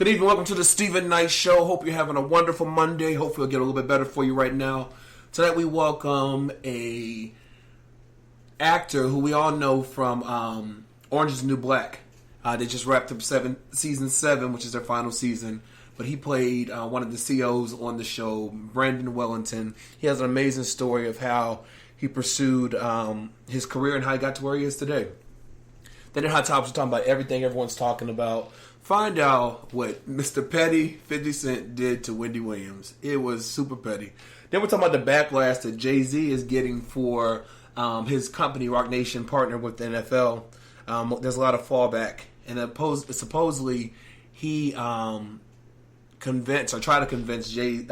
Good evening. Welcome to the Stephen Knight Show. Hope you're having a wonderful Monday. Hopefully it'll get a little bit better for you right now. Tonight we welcome a actor who we all know from Orange is the New Black. They just wrapped up season 7, which is their final season. But he played one of the COs on the show, Branden Wellington. He has an amazing story of how he pursued his career and how he got to where he is today. Then in Hot Topics, we're talking about everything everyone's talking about. Find out what Mr. Petty 50 Cent did to Wendy Williams. It was super petty. Then we're talking about the backlash that Jay-Z is getting for his company, Roc Nation, partner with the NFL. There's a lot of fallback. And supposedly he tried to convince JD,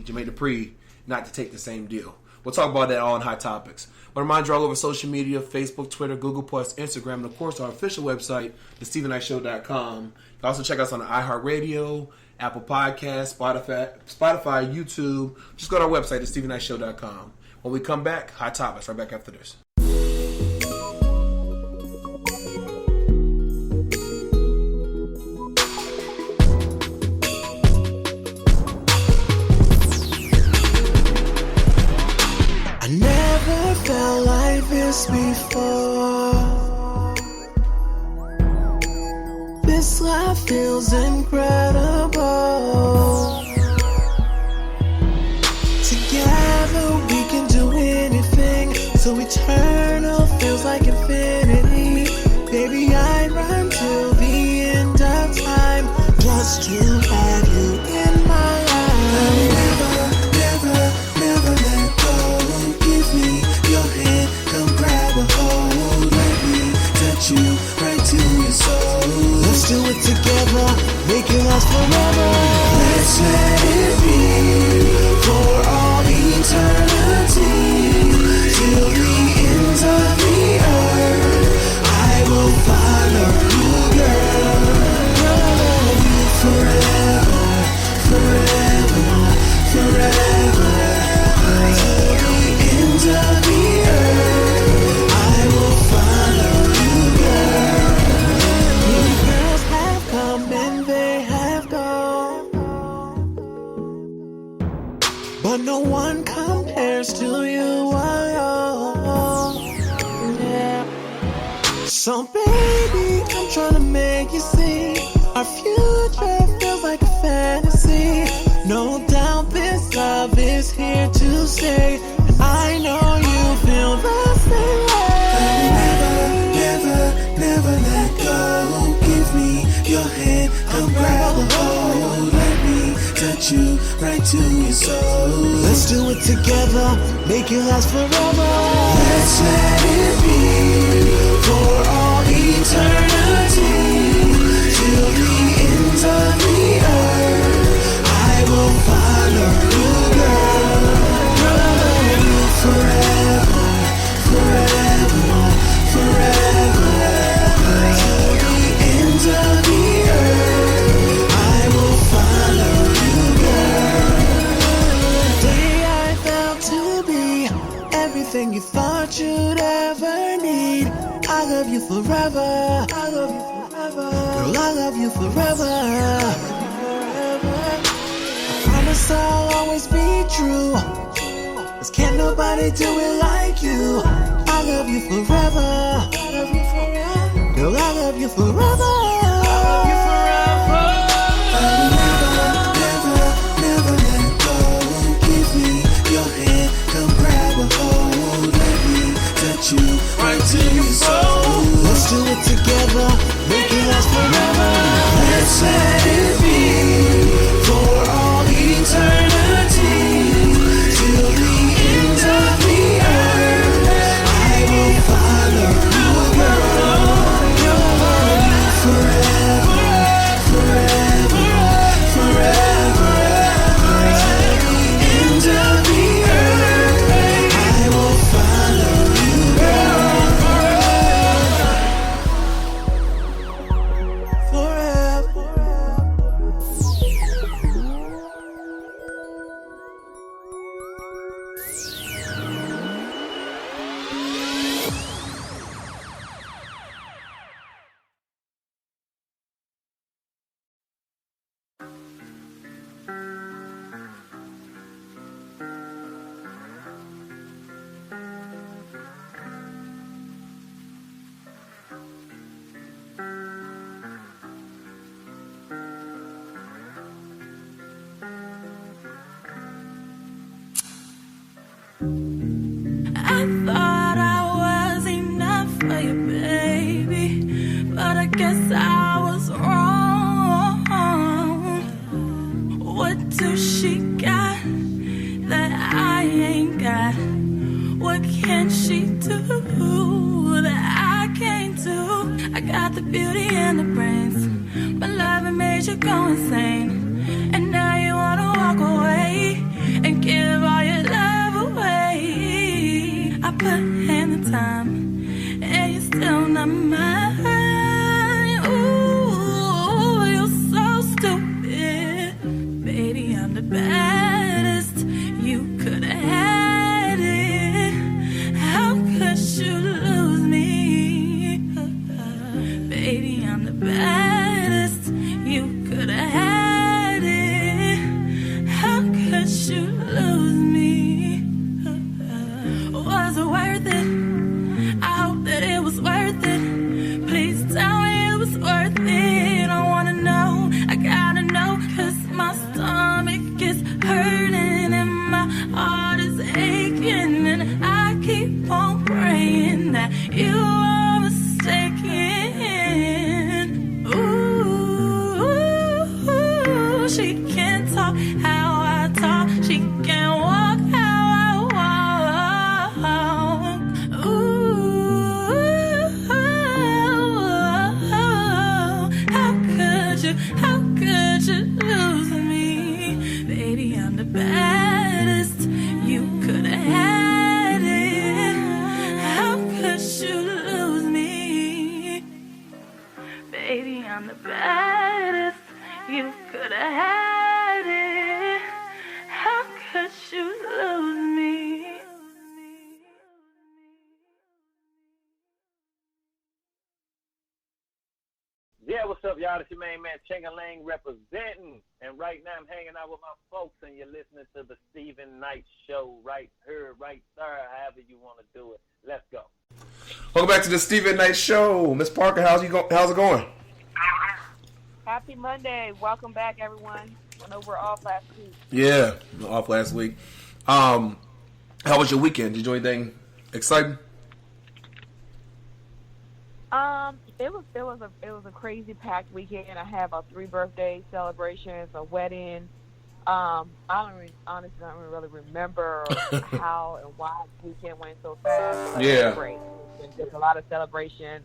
Jermaine Dupri, not to take the same deal. We'll talk about that all in Hot Topics. I want to remind you all over social media, Facebook, Twitter, Google+, Instagram, and of course our official website, thestephennightshow.com. You can also check us on iHeartRadio, Apple Podcasts, Spotify, YouTube. Just go to our website, thestephennightshow.com. When we come back, Hot Topics, right back after this. Felt like this before. This life feels incredible. Together we can do anything. So eternal feels like infinity. Baby, I run till the end of time just to have you in my life. I'll never let go. Give me your hand, come grab a hold. Let me touch you right to your soul. Let's do it together, make it last forever. Let's let it be for all eternity. Till the ends of the earth, I will follow you, girl. Love you forever, forever, forever. Till the ends of the earth, I will follow you, girl. Many girls have come and they have gone, but no one compares to you. Yeah. So baby, I'm trying to make you see our future feels like a fantasy. No doubt this love is here to stay, and I know you feel the same way. Never let go. Give me your hand, come grab a hold. Let me touch you right to your soul. Let's do it together, make it last forever. Let's let it be for all eternity. Till the ends of the earth, I will follow you, girl. Love you forever, forever, forever. Till the ends of the earth, I will follow you, girl. Day I felt to be everything you thought you'd ever need. I love you forever. I love you forever. Girl, I love you forever. Promise I'll always be true, 'cause can't nobody do it like you. I love you forever. I love you forever. Girl, I love you forever. I love you forever. I'll never let go. Give me your hand, come grab a hold. Let me touch you right to your soul. Let's do it together, make it last forever. Let's let it be for all eternity. Till the ends of the earth, I will follow you, girl. Forever, forever, forever. Till the ends of the earth, I will follow you, girl. Forever. I thought I was enough for you, baby, but I guess I was wrong. What does she got that I ain't got? What can she do that I can't do? I got the beauty and the brains, but love made you go insane, and now you wanna walk away and give all your love away. I put in the time, and you're still not mine. Ooh, you're so stupid, baby. I'm the baddest. You could have had it. How could you lose me, baby? I'm the baddest. You could have had it. How could you lose me? Was it worth it? I hope that it was worth it. Please tell me it was worth it. I wanna know, I gotta know, 'cause my stomach is hurting and my heart is aching, and I keep on praying that you are mistaken. Ooh, she can't talk how I talk. She can't walk how I walk. Ooh, how could you lose me? Baby, I'm the baddest. You could have had it. How could you lose me? Baby, I'm the baddest. You could have had it. How could you lose me? Yeah, what's up, y'all? It's your main man, Chingaling, representing. And right now I'm hanging out with my folks, and you're listening to the Steven Knight Show right here, right there, however you want to do it. Let's go. Welcome back to the Steven Knight Show. Miss Parker, how's it going? Happy Monday. Welcome back, everyone. I know we're off last week. Yeah, off last week. How was your weekend? Did you do anything exciting? It was a crazy packed weekend. I had about 3 birthday celebrations, a wedding. I honestly don't really remember how and why the weekend went so fast. But Yeah. it was great. There's a lot of celebration.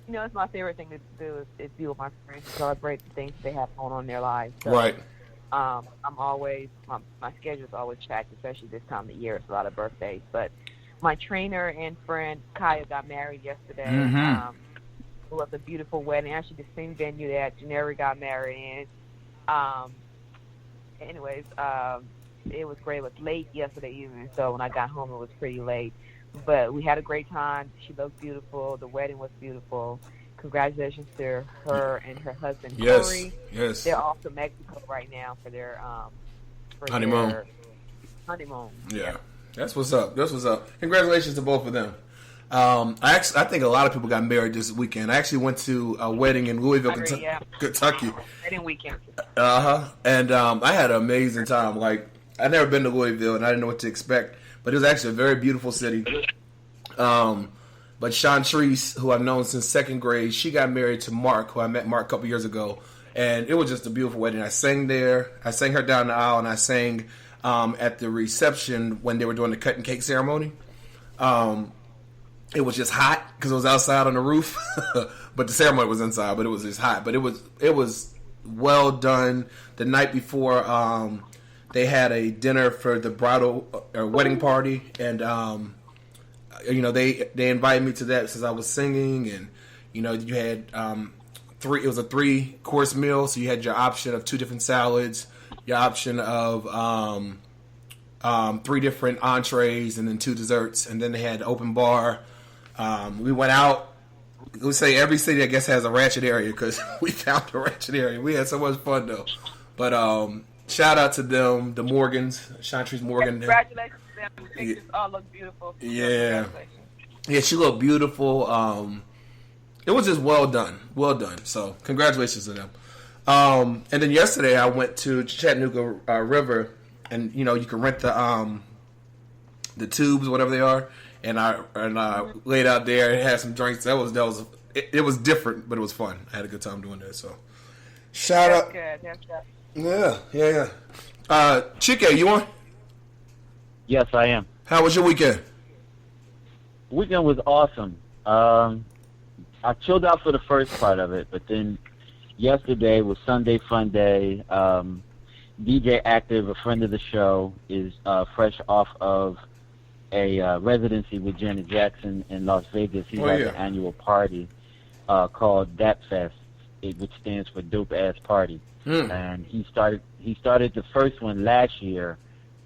You know, it's my favorite thing to do is be with my friends and celebrate the things they have going on in their lives. So, Right. I'm always my schedule's always packed, especially this time of year. It's a lot of birthdays. But my trainer and friend Kaya got married yesterday. Mm-hmm. It was a beautiful wedding. Actually, the same venue that Janeri got married in. It was great. It was late yesterday evening, so when I got home, it was pretty late. But we had a great time. She looked beautiful. The wedding was beautiful. Congratulations to her and her husband, Corey. Yes. They're off to Mexico right now for their Honeymoon. Honeymoon. Yeah. That's what's up. Congratulations to both of them. I think a lot of people got married this weekend. I actually went to a wedding in Louisville, Kentucky. Wedding weekend. And I had an amazing time. Like, I'd never been to Louisville, and I didn't know what to expect. But it was actually a very beautiful city. But Chantrice, who I've known since 2nd grade, she got married to Mark, who I met Mark a couple years ago. And it was just a beautiful wedding. I sang there. I sang her down the aisle, and I sang at the reception when they were doing the cutting cake ceremony. It was just hot because it was outside on the roof, but the ceremony was inside. But it was just hot. But it was well done. The night before, they had a dinner for the bridal wedding party, and they invited me to that since I was singing, and you had it was a 3-course meal, so you had your option of 2 different salads, your option of 3 different entrees, and then 2 desserts, and then they had open bar. We went out. We say every city, I guess, has a ratchet area because we found a ratchet area. We had so much fun though. But shout out to them, the Morgans, Chantrice Morgan. Congratulations to them. The pictures all look beautiful. Yeah, she looked beautiful. It was just well done. So congratulations to them. And then yesterday I went to Chattanooga River, and you can rent the the tubes, whatever they are, and I laid out there and had some drinks. It was different, but it was fun. I had a good time doing that. So shout out. Good. That's good. Yeah. Chike, you on? Yes, I am. How was your weekend? Weekend was awesome. I chilled out for the first part of it, but then yesterday was Sunday Fun Day. DJ Active, a friend of the show, is fresh off of a residency with Janet Jackson in Las Vegas. He has an annual party called DAP Fest, which stands for Dope Ass Party. And he started the first one last year,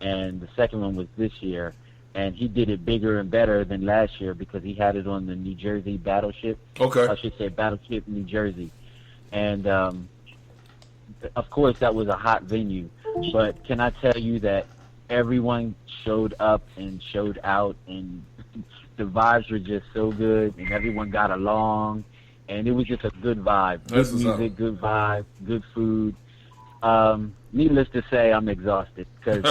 and the second one was this year. And he did it bigger and better than last year because he had it on the New Jersey Battleship. Okay. I should say Battleship, New Jersey. And, of course, that was a hot venue. But can I tell you that everyone showed up and showed out, and the vibes were just so good, and everyone got along, and it was just a good vibe. Good music, good vibe, good food. Needless to say, I'm exhausted because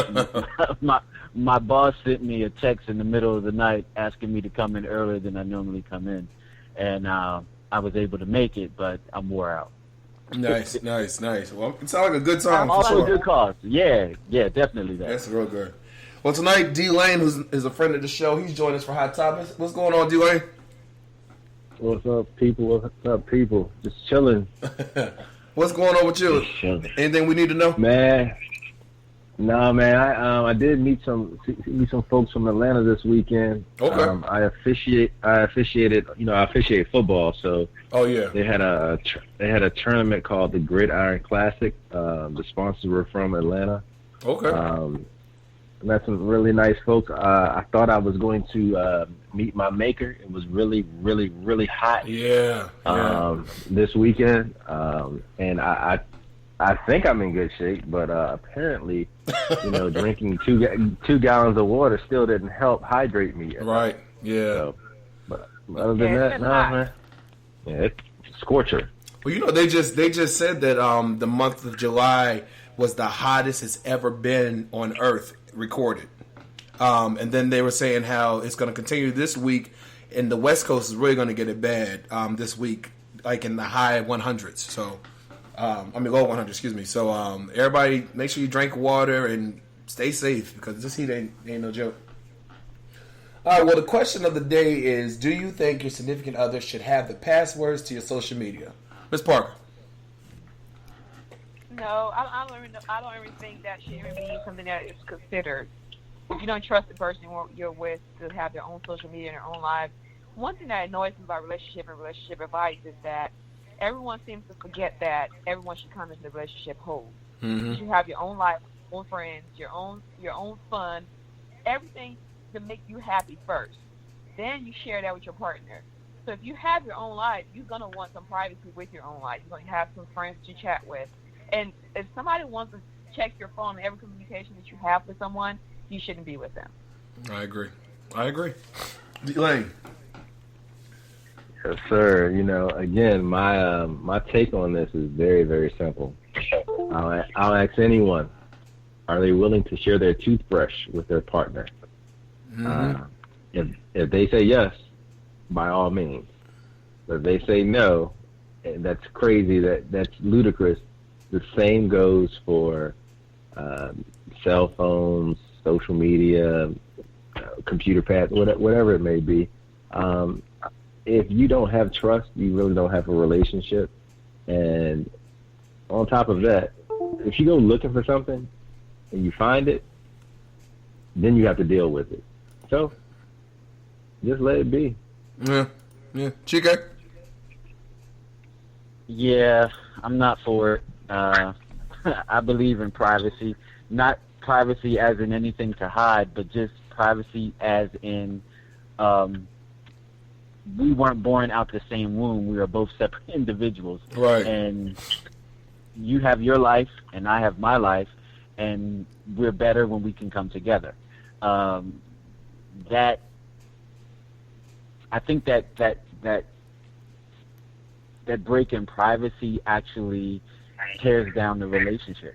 my boss sent me a text in the middle of the night asking me to come in earlier than I normally come in, and I was able to make it, but I'm wore out. Nice. Well, it sounds like a good time. All for sure. a good cause. Yeah, definitely that. That's real good. Well, tonight, D-Lane, who is a friend of the show, he's joining us for Hot Topics. What's going on, D-Lane? What's up, people? Just chilling. What's going on with you? Anything we need to know? Man, I did meet some folks from Atlanta this weekend. Okay. I officiated. I officiate football. So. Oh yeah. They had a tournament called the Gridiron Classic. The sponsors were from Atlanta. Okay. Met some really nice folks. I thought I was going to meet my maker. It was really, really, really hot. Yeah. This weekend, and I think I'm in good shape, but apparently, drinking two gallons of water still didn't help hydrate me yet. Right. Yeah. So, but other than that, man. Yeah, it's a scorcher. Well, they just said that the month of July was the hottest it's ever been on Earth recorded. And then they were saying how it's going to continue this week, and the West Coast is really going to get it bad this week, like in the high 100s. So, low 100s, excuse me. So, everybody, make sure you drink water and stay safe because this heat ain't no joke. All right, well, the question of the day is, do you think your significant other should have the passwords to your social media? Ms. Parker. No, I don't even think that should even be something that is considered. If you don't trust the person you're with to have their own social media and their own lives, one thing that annoys me about relationship and relationship advice is that everyone seems to forget that everyone should come into the relationship whole. Mm-hmm. You should have your own life, your own friends, your own fun, everything to make you happy first. Then you share that with your partner. So if you have your own life, you're going to want some privacy with your own life. You're going to have some friends to chat with. And if somebody wants to check your phone, every communication that you have with someone, you shouldn't be with them. I agree. Lane. Yes, sir. Again, my take on this is very, very simple. I'll ask anyone, are they willing to share their toothbrush with their partner? Mm-hmm. If they say yes, by all means. But if they say no, and that's crazy, that's ludicrous. The same goes for cell phones, social media, computer pads, whatever it may be. If you don't have trust, you really don't have a relationship. And on top of that, if you go looking for something and you find it, then you have to deal with it. So just let it be. Yeah. Chike? Yeah, I'm not for it. I believe in privacy. Not privacy as in anything to hide, but just privacy as in we weren't born out the same womb. We are both separate individuals. Right. And you have your life, and I have my life, and we're better when we can come together. I think that break in privacy actually tears down the relationship.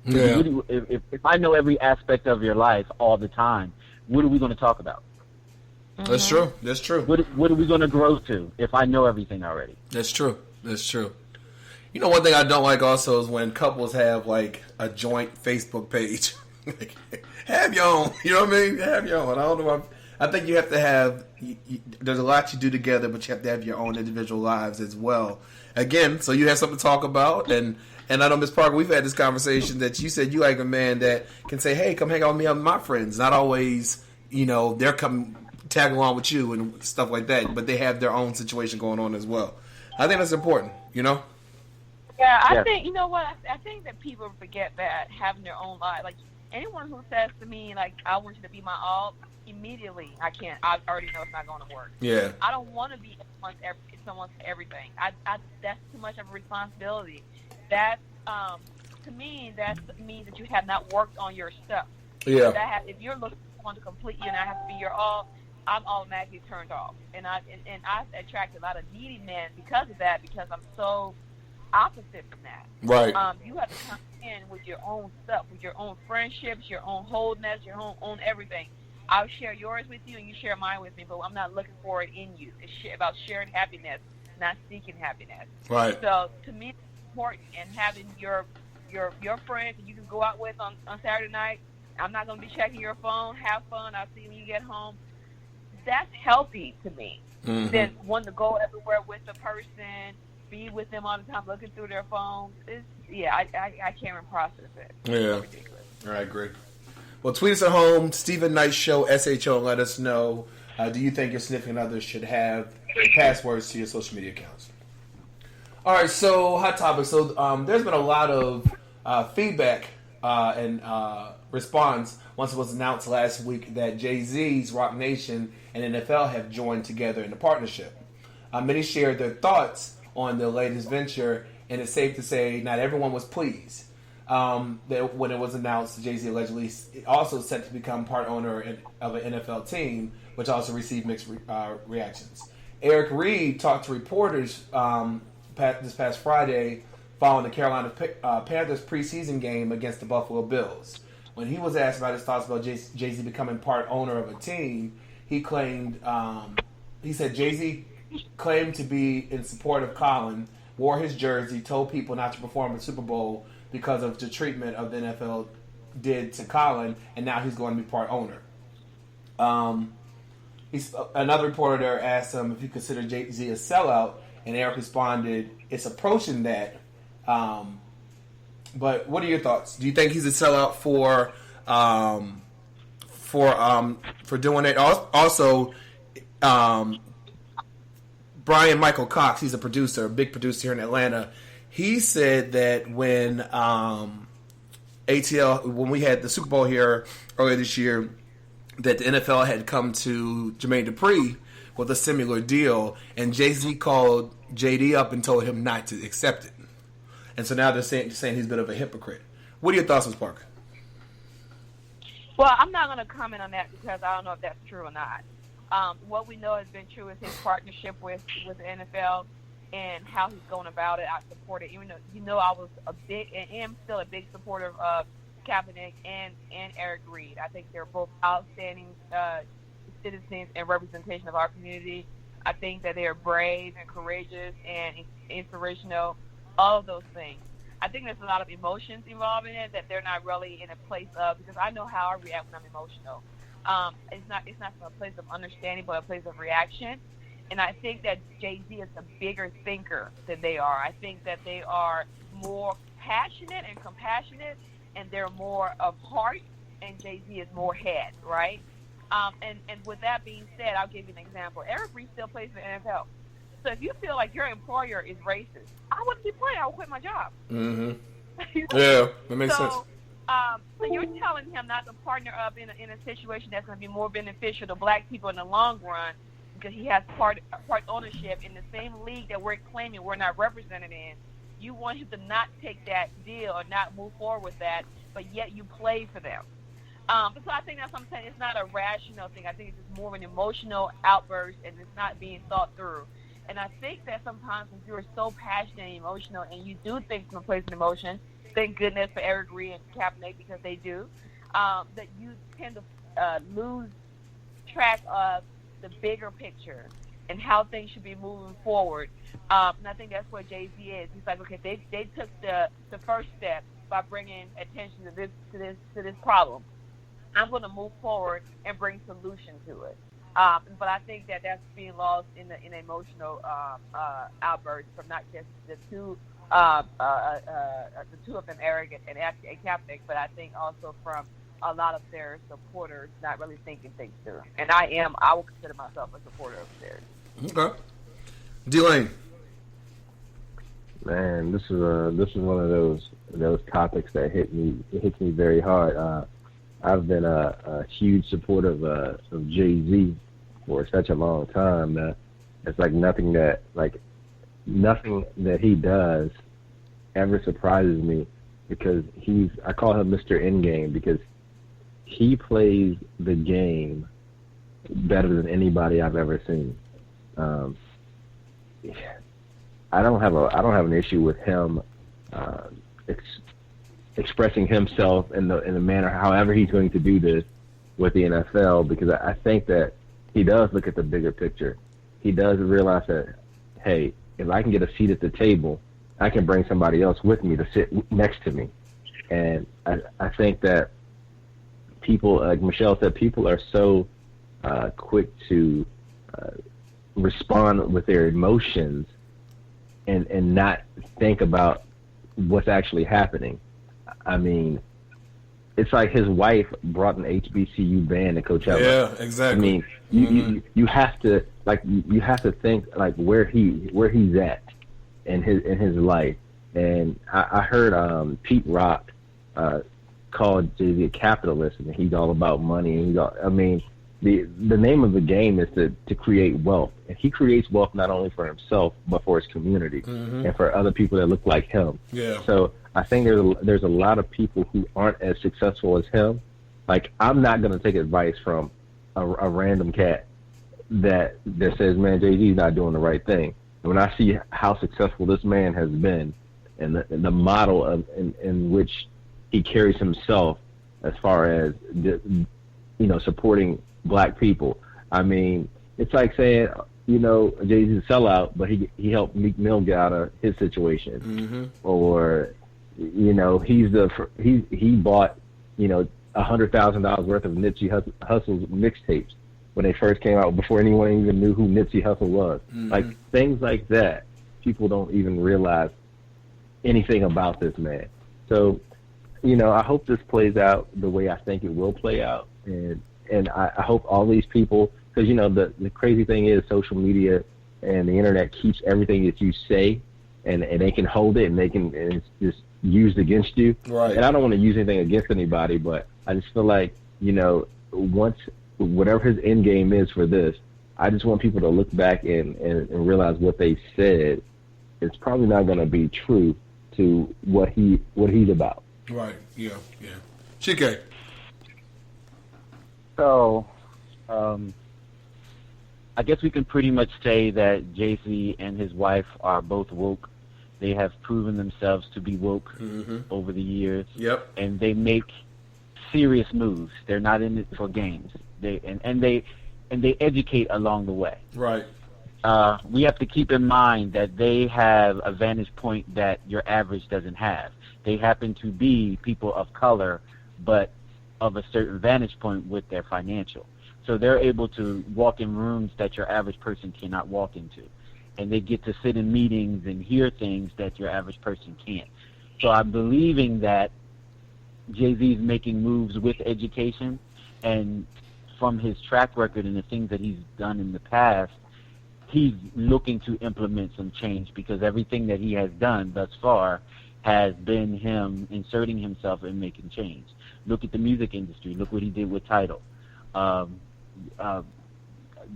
Yeah. If I know every aspect of your life all the time, what are we going to talk about? That's true. That's true. What are we going to grow to if I know everything already? That's true. That's true. You know, one thing I don't like also is when couples have like a joint Facebook page. Like, have your own. You know what I mean? Have your own. I don't know. I think you have to have. There's a lot you do together, but you have to have your own individual lives as well. Again, so you have something to talk about, and I know, Miss Parker, we've had this conversation that you said you like a man that can say, "Hey, come hang out with me and my friends." Not always, you know, they're coming tag along with you and stuff like that, but they have their own situation going on as well. I think that's important. You know. Yeah, I think, you know what, I think that people forget that having their own life. Like, anyone who says to me, like, I want you to be my all, immediately, I can't. I already know it's not going to work. Yeah. I don't want to be someone's everything. That's too much of a responsibility. That, to me, that means that you have not worked on your stuff. Yeah. If you're looking for someone to complete you and I have to be your all, I'm automatically turned off. And I attract a lot of needy men because of that, because I'm so opposite from that. Right. You have to come in with your own stuff, with your own friendships, your own wholeness, your own everything. I'll share yours with you and you share mine with me, but I'm not looking for it in you. It's about sharing happiness, not seeking happiness. Right. So to me, it's important, and having your friends that you can go out with on Saturday night. I'm not going to be checking your phone. Have fun. I'll see you when you get home. That's healthy to me. Mm-hmm. Then want to go everywhere with the person, be with them all the time, looking through their phones. I can't even process it. Yeah. It's ridiculous. I agree. Well, tweet us at home, Stephen Knight Show, SHO, and let us know, do you think your significant other should have passwords to your social media accounts? All right, so hot topic. So there's been a lot of feedback and response once it was announced last week that Jay-Z's Rock Nation and NFL have joined together in a partnership. Many shared their thoughts on the latest venture, and it's safe to say not everyone was pleased. That when it was announced, Jay-Z allegedly also set to become part owner of an NFL team, which also received mixed reactions. Eric Reed talked to reporters this past Friday following the Carolina Panthers preseason game against the Buffalo Bills. When he was asked about his thoughts about Jay-Z becoming part owner of a team, he said Jay-Z claimed to be in support of Colin, wore his jersey, told people not to perform at Super Bowl because of the treatment of the NFL did to Colin, and now he's going to be part owner. Another reporter there asked him if he considered Jay-Z a sellout, and Eric responded, "It's approaching that." But what are your thoughts? Do you think he's a sellout for doing it? Also, Brian Michael Cox, he's a producer, a big producer here in Atlanta. He said that when when we had the Super Bowl here earlier this year, that the NFL had come to Jermaine Dupri with a similar deal, and Jay-Z called JD up and told him not to accept it. And so now they're saying he's a bit of a hypocrite. What are your thoughts, Ms. Parker? Well, I'm not going to comment on that because I don't know if that's true or not. What we know has been true is his partnership with the NFL and how he's going about it. I support it, even though I was a big and am still a big supporter of Kaepernick and Eric Reed. I think they're both outstanding citizens and representation of our community. I think that they are brave and courageous and inspirational, all of those things. I think there's a lot of emotions involved in it that they're not really in a place of, because I know how I react when I'm emotional. It's not from a place of understanding, but a place of reaction. And I think that Jay-Z is a bigger thinker than they are. I think that they are more passionate and compassionate, and they're more of heart, and Jay-Z is more head, right? And with that being said, I'll give you an example. Eric Reed still plays for the NFL. So if you feel like your employer is racist, I wouldn't be playing. I would quit my job. Mm-hmm. Yeah, that makes sense. So you're telling him not to partner up in a situation that's going to be more beneficial to black people in the long run, because he has part ownership in the same league that we're claiming we're not represented in. You want him to not take that deal or not move forward with that, but yet you play for them. So I think that's what I'm saying. It's not a rational thing. I think it's just more of an emotional outburst, and it's not being thought through. And I think that sometimes when you're so passionate and emotional and you do things from a place of emotion, thank goodness for Eric Reed and Kaepernick because they do, that you tend to lose track of the bigger picture and how things should be moving forward. And I think that's where Jay-Z is. He's like, okay, they took the first step by bringing attention to this problem. I'm going to move forward and bring solution to it. But I think that's being lost in emotional outbursts from not just the two of them, Eric and Kaepernick, but I think also from a lot of their supporters not really thinking things through. And I will consider myself a supporter of theirs. Okay. D-Lane. Man, this is one of those topics that hits me very hard. I've been a huge supporter of Jay-Z for such a long time that it's like nothing that he does ever surprises me, because I call him Mr. Endgame, because he plays the game better than anybody I've ever seen. I don't have an issue with him expressing himself in the manner however he's going to do this with the NFL, because I think that he does look at the bigger picture. He does realize that, hey, if I can get a seat at the table, I can bring somebody else with me to sit next to me. And I think that people, like Michelle said, people are so quick to respond with their emotions and not think about what's actually happening. I mean, it's like his wife brought an HBCU band to Coachella. Yeah, exactly. I mean, you have to think like where he's at in his life. And I heard Pete Rock called Jay-Z a capitalist, and he's all about money. And the name of the game is to create wealth, and he creates wealth not only for himself but for his community and for other people that look like him. Yeah. So I think there's a lot of people who aren't as successful as him. Like, I'm not going to take advice from a random cat that says, man, Jay-Z's not doing the right thing. And when I see how successful this man has been and the model in which he carries himself as far as supporting black people, I mean, it's like saying, Jay-Z's a sellout, but he helped Meek Mill get out of his situation, or he bought $100,000 worth of Nipsey Hussle's mixtapes when they first came out, before anyone even knew who Nipsey Hussle was. Like, things like that, people don't even realize anything about this man. So, I hope this plays out the way I think it will play out, and I hope all these people, because the crazy thing is social media and the internet keeps everything that you say, and they can hold it, and it's just used against you. Right. And I don't want to use anything against anybody, but I just feel like, once whatever his end game is for this, I just want people to look back and realize what they said. It's probably not going to be true to what he's about. Right. Yeah. Chike. So, I guess we can pretty much say that Jay-Z and his wife are both woke. They have proven themselves to be woke over the years. Yep. And they make serious moves. They're not in it for games. They educate along the way. Right. We have to keep in mind that they have a vantage point that your average doesn't have. They happen to be people of color, but of a certain vantage point with their financial. So they're able to walk in rooms that your average person cannot walk into. And they get to sit in meetings and hear things that your average person can't. So I'm believing that Jay-Z's making moves with education, and from his track record and the things that he's done in the past, he's looking to implement some change, because everything that he has done thus far has been him inserting himself and making change. Look at the music industry. Look what he did with Tidal.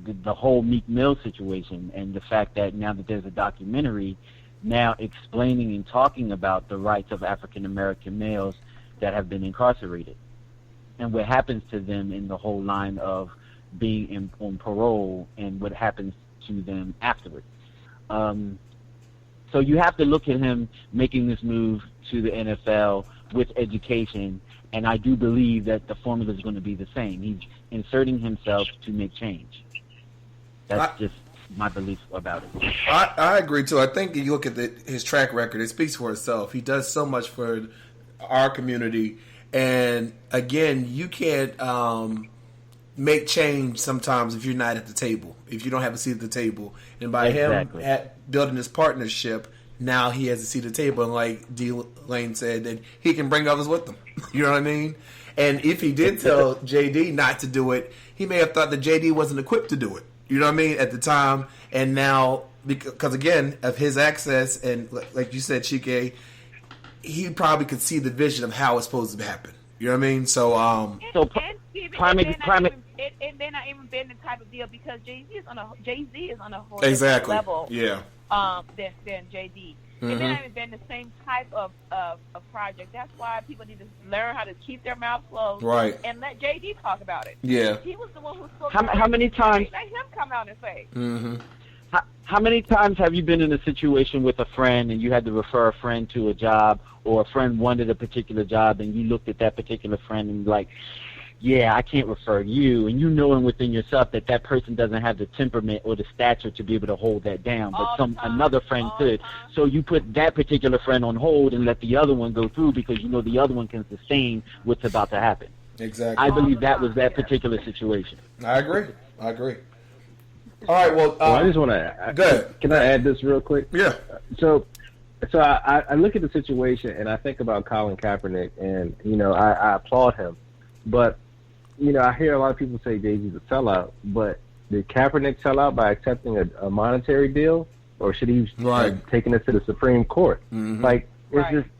The whole Meek Mill situation, and the fact that now that there's a documentary now explaining and talking about the rights of African American males that have been incarcerated and what happens to them in the whole line of being on parole and what happens to them afterwards. So you have to look at him making this move to the NFL with education, and I do believe that the formula is going to be the same. He's inserting himself to make change. That's just my belief about it. I agree too. I think you look at his track record; it speaks for itself. He does so much for our community, and again, you can't make change sometimes if you're not at the table, if you don't have a seat at the table. And by him building this partnership, now he has a seat at the table. And like D. Lane said, that he can bring others with him. You know what I mean? And if he did tell JD not to do it, he may have thought that JD wasn't equipped to do it. You know what I mean? At the time. And now, because again, of his access, and like you said, Chike, he probably could see the vision of how it's supposed to happen. You know what I mean? So, it may not even been the type of deal because Jay-Z is on a whole exactly level. Yeah. Than JD. It may not even been the same type of project. That's why people need to learn how to keep their mouth closed, right, and let JD talk about it. Yeah. He was the one who spoke. How many times? Let him come out and say. Mm-hmm. How many times have you been in a situation with a friend and you had to refer a friend to a job, or a friend wanted a particular job and you looked at that particular friend and like, yeah, I can't refer you, and you knowing within yourself that that person doesn't have the temperament or the stature to be able to hold that down, but another friend could. So you put that particular friend on hold and let the other one go through because you know the other one can sustain what's about to happen. Exactly. I believe that was that particular situation. I agree. All right, well, I just want to. Go ahead. Can I add this real quick? Yeah. So I look at the situation and I think about Colin Kaepernick, and I applaud him, but I hear a lot of people say Jay-Z's a sellout, but did Kaepernick sell out by accepting a monetary deal, or should he have taken this to the Supreme Court? Mm-hmm. Like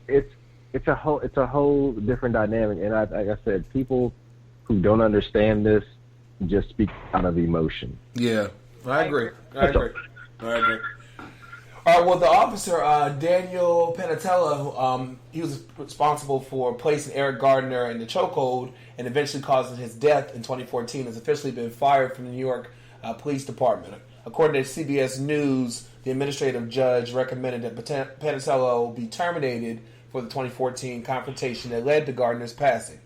it's a whole different dynamic, and like I said, people who don't understand this just speak out of emotion. Yeah. I agree. All right, well, the officer, Daniel Panatella, he was responsible for placing Eric Gardner in the chokehold and eventually causing his death in 2014, has officially been fired from the New York Police Department. According to CBS News, the administrative judge recommended that Panatella be terminated for the 2014 confrontation that led to Gardner's passing.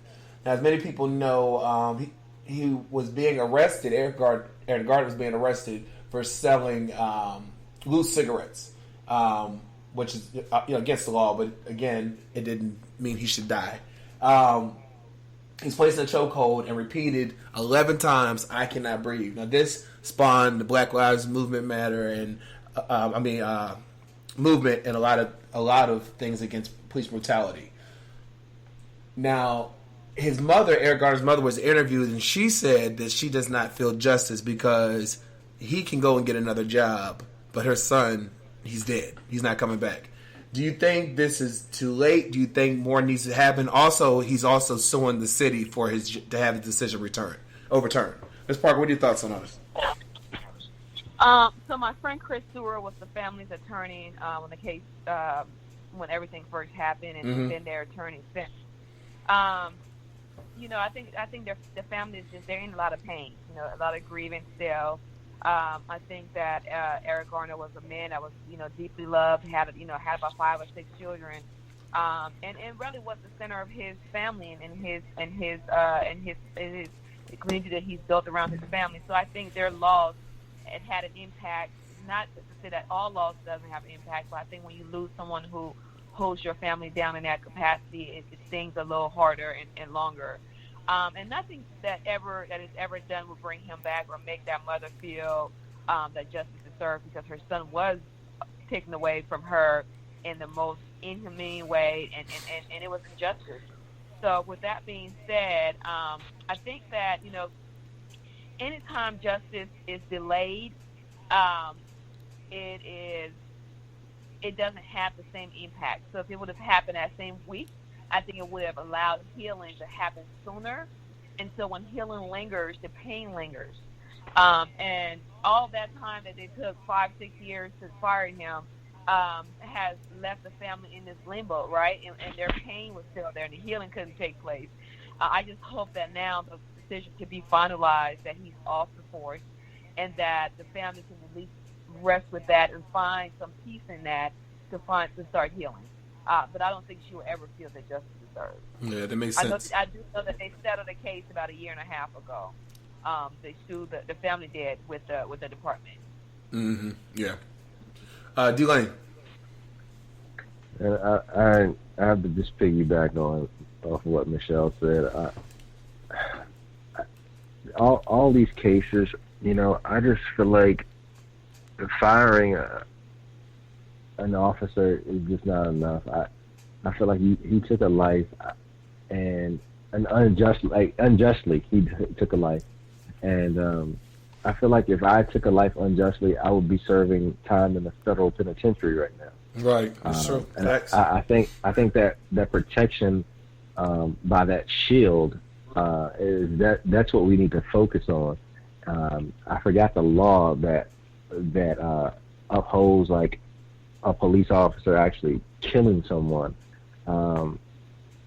Now, as many people know, he was being arrested. Eric Gardner was being arrested for selling loose cigarettes, which is against the law. But again, it didn't mean he should die. He's placed in a chokehold and repeated 11 times, "I cannot breathe." Now, this spawned the Black Lives Movement matter and movement and a lot of things against police brutality. Now, his mother, Eric Gardner's mother, was interviewed, and she said that she does not feel justice because he can go and get another job, but her son, he's dead. He's not coming back. Do you think this is too late? Do you think more needs to happen? Also, he's also suing the city for to have his decision overturned. Ms. Parker, what are your thoughts on this? So my friend Chris Stewart was the family's attorney when the case, when everything first happened, and he's been their attorney since. I think the family is they're in a lot of pain, a lot of grieving still. I think that Eric Garner was a man that was, deeply loved, had about 5 or 6 children, and really was the center of his family and his community that he's built around his family. So I think their loss had an impact. Not to say that all loss doesn't have an impact, but I think when you lose someone who holds your family down in that capacity, it stings a little harder and longer. And nothing that is ever done will bring him back or make that mother feel that justice is served, because her son was taken away from her in the most inhumane way, and it was injustice. So with that being said, I think that, anytime justice is delayed, it doesn't have the same impact. So if it would have happened that same week, I think it would have allowed healing to happen sooner. And so when healing lingers, the pain lingers. And all that time that they took, 5-6 years to fire him, has left the family in this limbo, right? And their pain was still there, and the healing couldn't take place. I just hope that now the decision can be finalized, that he's off the force, and that the family can at least rest with that and find some peace in that to start healing. But I don't think she will ever feel that justice is served. Yeah, that makes sense. I do know that they settled the case about 1.5 years ago. they sued the family did with the department. Mm-hmm. Yeah. D-Lane. And I have to just piggyback off of what Michelle said. All these cases, I just feel like firing an officer is just not enough. I feel like he took a life, and unjustly he took a life, and I feel like if I took a life unjustly, I would be serving time in the federal penitentiary right now. Right, that's true. And I think that protection by that shield that's what we need to focus on. I forgot the law that upholds like a police officer actually killing someone.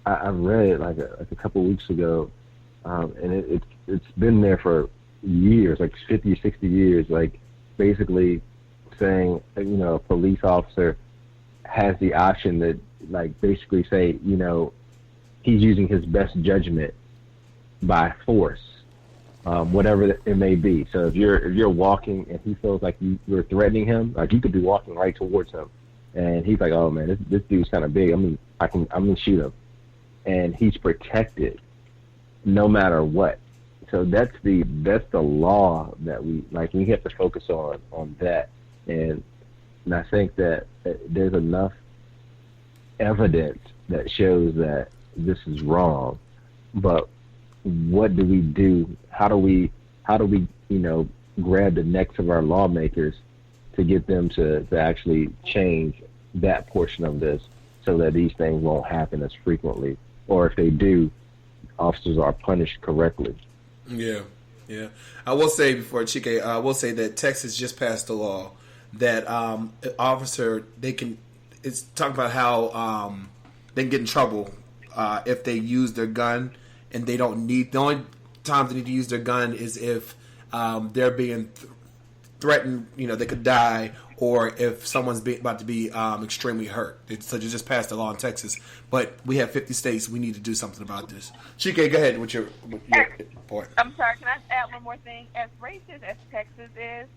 I read it like a couple weeks ago, and it's been there for years, like 50 or 60 years, like basically saying, a police officer has the option to like basically say, he's using his best judgment by force, whatever it may be. So if you're walking and he feels like you're threatening him, like you could be walking right towards him, and he's like, "Oh man, this dude's kind of big. I'm gonna shoot him," and he's protected no matter what. So that's the law that we like. We have to focus on that, and I think that there's enough evidence that shows that this is wrong. But what do we do? How do we grab the necks of our lawmakers to get them to actually change that portion of this so that these things won't happen as frequently, or if they do, officers are punished correctly. Yeah. I will say before Chike, I will say that Texas just passed a law that officer it's talking about how they can get in trouble if they use their gun, and they don't need, the only time they need to use their gun is if they're being threatened, they could die, or if someone's about to be extremely hurt. So they just passed the law in Texas, but we have 50 states. We need to do something about this. Chike, go ahead with your point. I'm sorry, can I add one more thing? As racist as Texas is,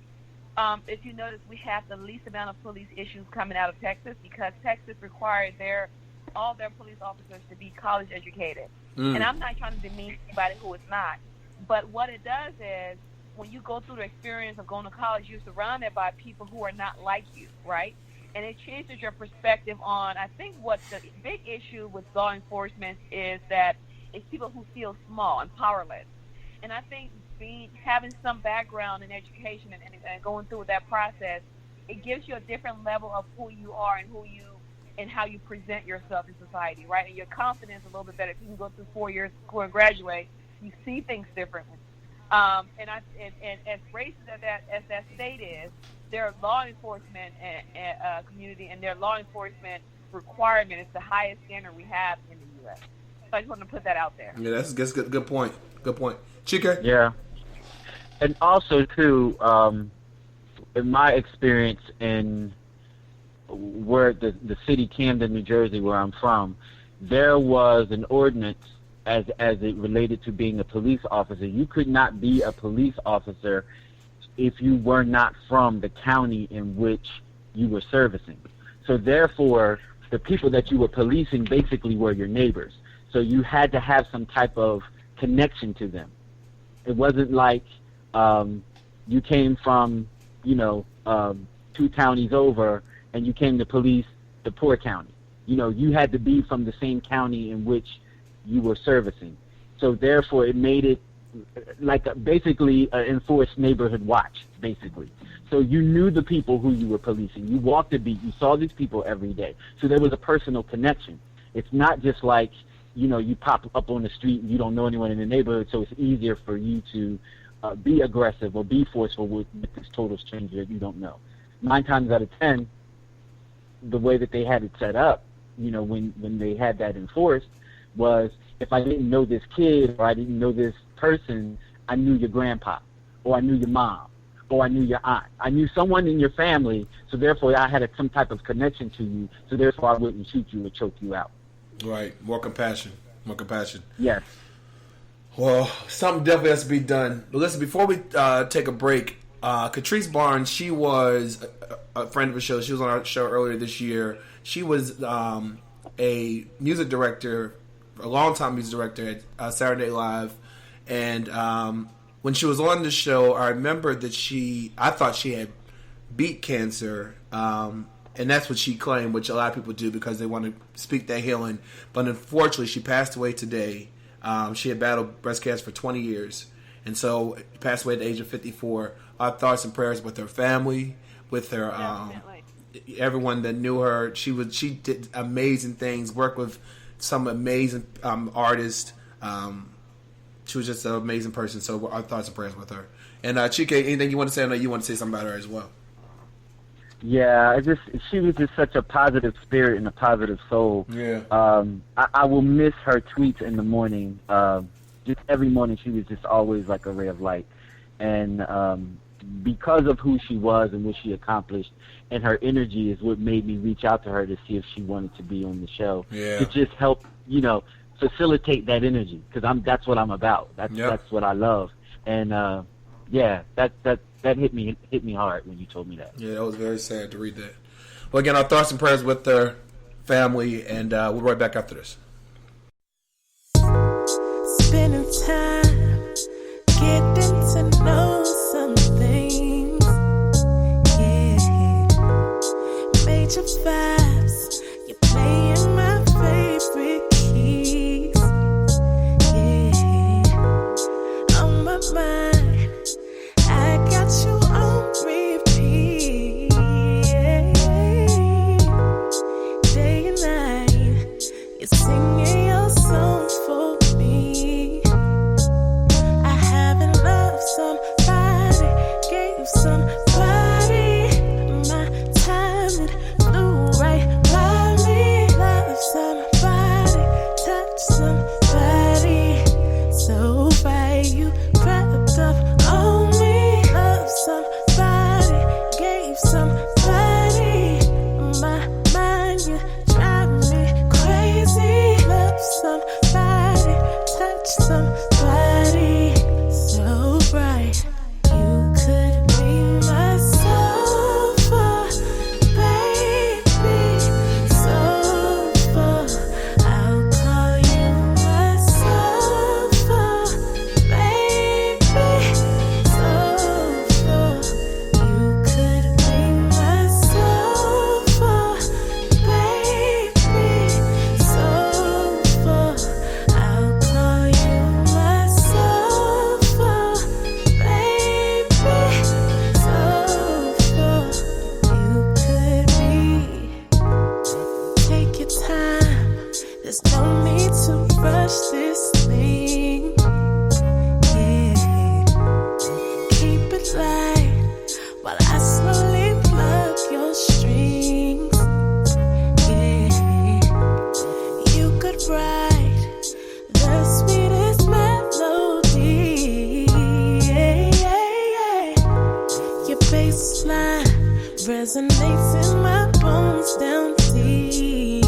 if you notice, we have the least amount of police issues coming out of Texas because Texas required all their police officers to be college educated. And I'm not trying to demean anybody who is not, but what it does is when you go through the experience of going to college, you're surrounded by people who are not like you, right? And it changes your perspective on, I think what the big issue with law enforcement is that it's people who feel small and powerless. And I think having some background in education and going through that process, it gives you a different level of who you are and how you present yourself in society, right? And your confidence a little bit better. If you can go through 4 years of school and graduate, you see things differently. And as racist as that state is, their law enforcement community and their law enforcement requirement is the highest standard we have in the U.S. So I just want to put that out there. Yeah, that's good. Good point. Chike? Yeah. And also, too, in my experience in where the city, Camden, New Jersey, where I'm from, there was an ordinance as it related to being a police officer. You could not be a police officer if you were not from the county in which you were servicing. So therefore, the people that you were policing basically were your neighbors. So you had to have some type of connection to them. It wasn't like you came from, 2 counties over and you came to police the poor county. You had to be from the same county in which you were servicing. So therefore, it made it like basically an enforced neighborhood watch, basically. So you knew the people who you were policing. You walked the beat. You saw these people every day. So there was a personal connection. It's not just like, you pop up on the street and you don't know anyone in the neighborhood, so it's easier for you to be aggressive or be forceful with this total stranger that you don't know. 9 times out of 10, the way that they had it set up, when they had that enforced, was if I didn't know this kid or I didn't know this person, I knew your grandpa, or I knew your mom, or I knew your aunt. I knew someone in your family, so therefore I had some type of connection to you, so therefore I wouldn't shoot you or choke you out. Right. More compassion. Yes. Well, something definitely has to be done. But listen, before we take a break, Catrice Barnes, she was a friend of the show. She was on our show earlier this year. She was a music director, a long-time music director at Saturday Night Live. And when she was on the show, I remember that I thought she had beat cancer. And that's what she claimed, which a lot of people do because they want to speak their healing. But unfortunately, she passed away today. She had battled breast cancer for 20 years. And so passed away at the age of 54. Our thoughts and prayers with her family, with her everyone that knew her. She did amazing things, worked with some amazing artists. She was just an amazing person. So our thoughts and prayers with her. And Chike, anything you want to say? I know you want to say something about her as well. Yeah, she was just such a positive spirit and a positive soul. Yeah. I will miss her tweets in the morning. Just every morning, she was just always like a ray of light. And because of who she was and what she accomplished, and her energy is what made me reach out to her to see if she wanted to be on the show. Yeah. To just help, facilitate that energy, because that's what I'm about. That's what I love. And that hit me hard when you told me that. Yeah, that was very sad to read that. Well, again, our thoughts and prayers with their family, and we'll be right back after this. Spending time getting to know some things. Yeah, major vibes. You're playing my favorite keys. Yeah, on my mind, I got you on repeat. Yeah. Day and night, you're singing your song for me. I haven't loved somebody, gave somebody my time, it flew right by me. Love somebody, touch somebody, so right you crept up on me. Love somebody, gave somebody my mind, you drive me crazy. Love somebody, touch somebody, so bright. You could be my sofa, baby, sofa. I'll call you my sofa, baby, sofa. You could be my sofa, baby, sofa. I'll call you my sofa, baby, sofa. You could be. Take your time. There's no need to rush this thing. Yeah. Keep it light while I slowly plug your strings. Yeah. You could write the sweetest melody. Yeah. Your bass line resonates in my bones down deep.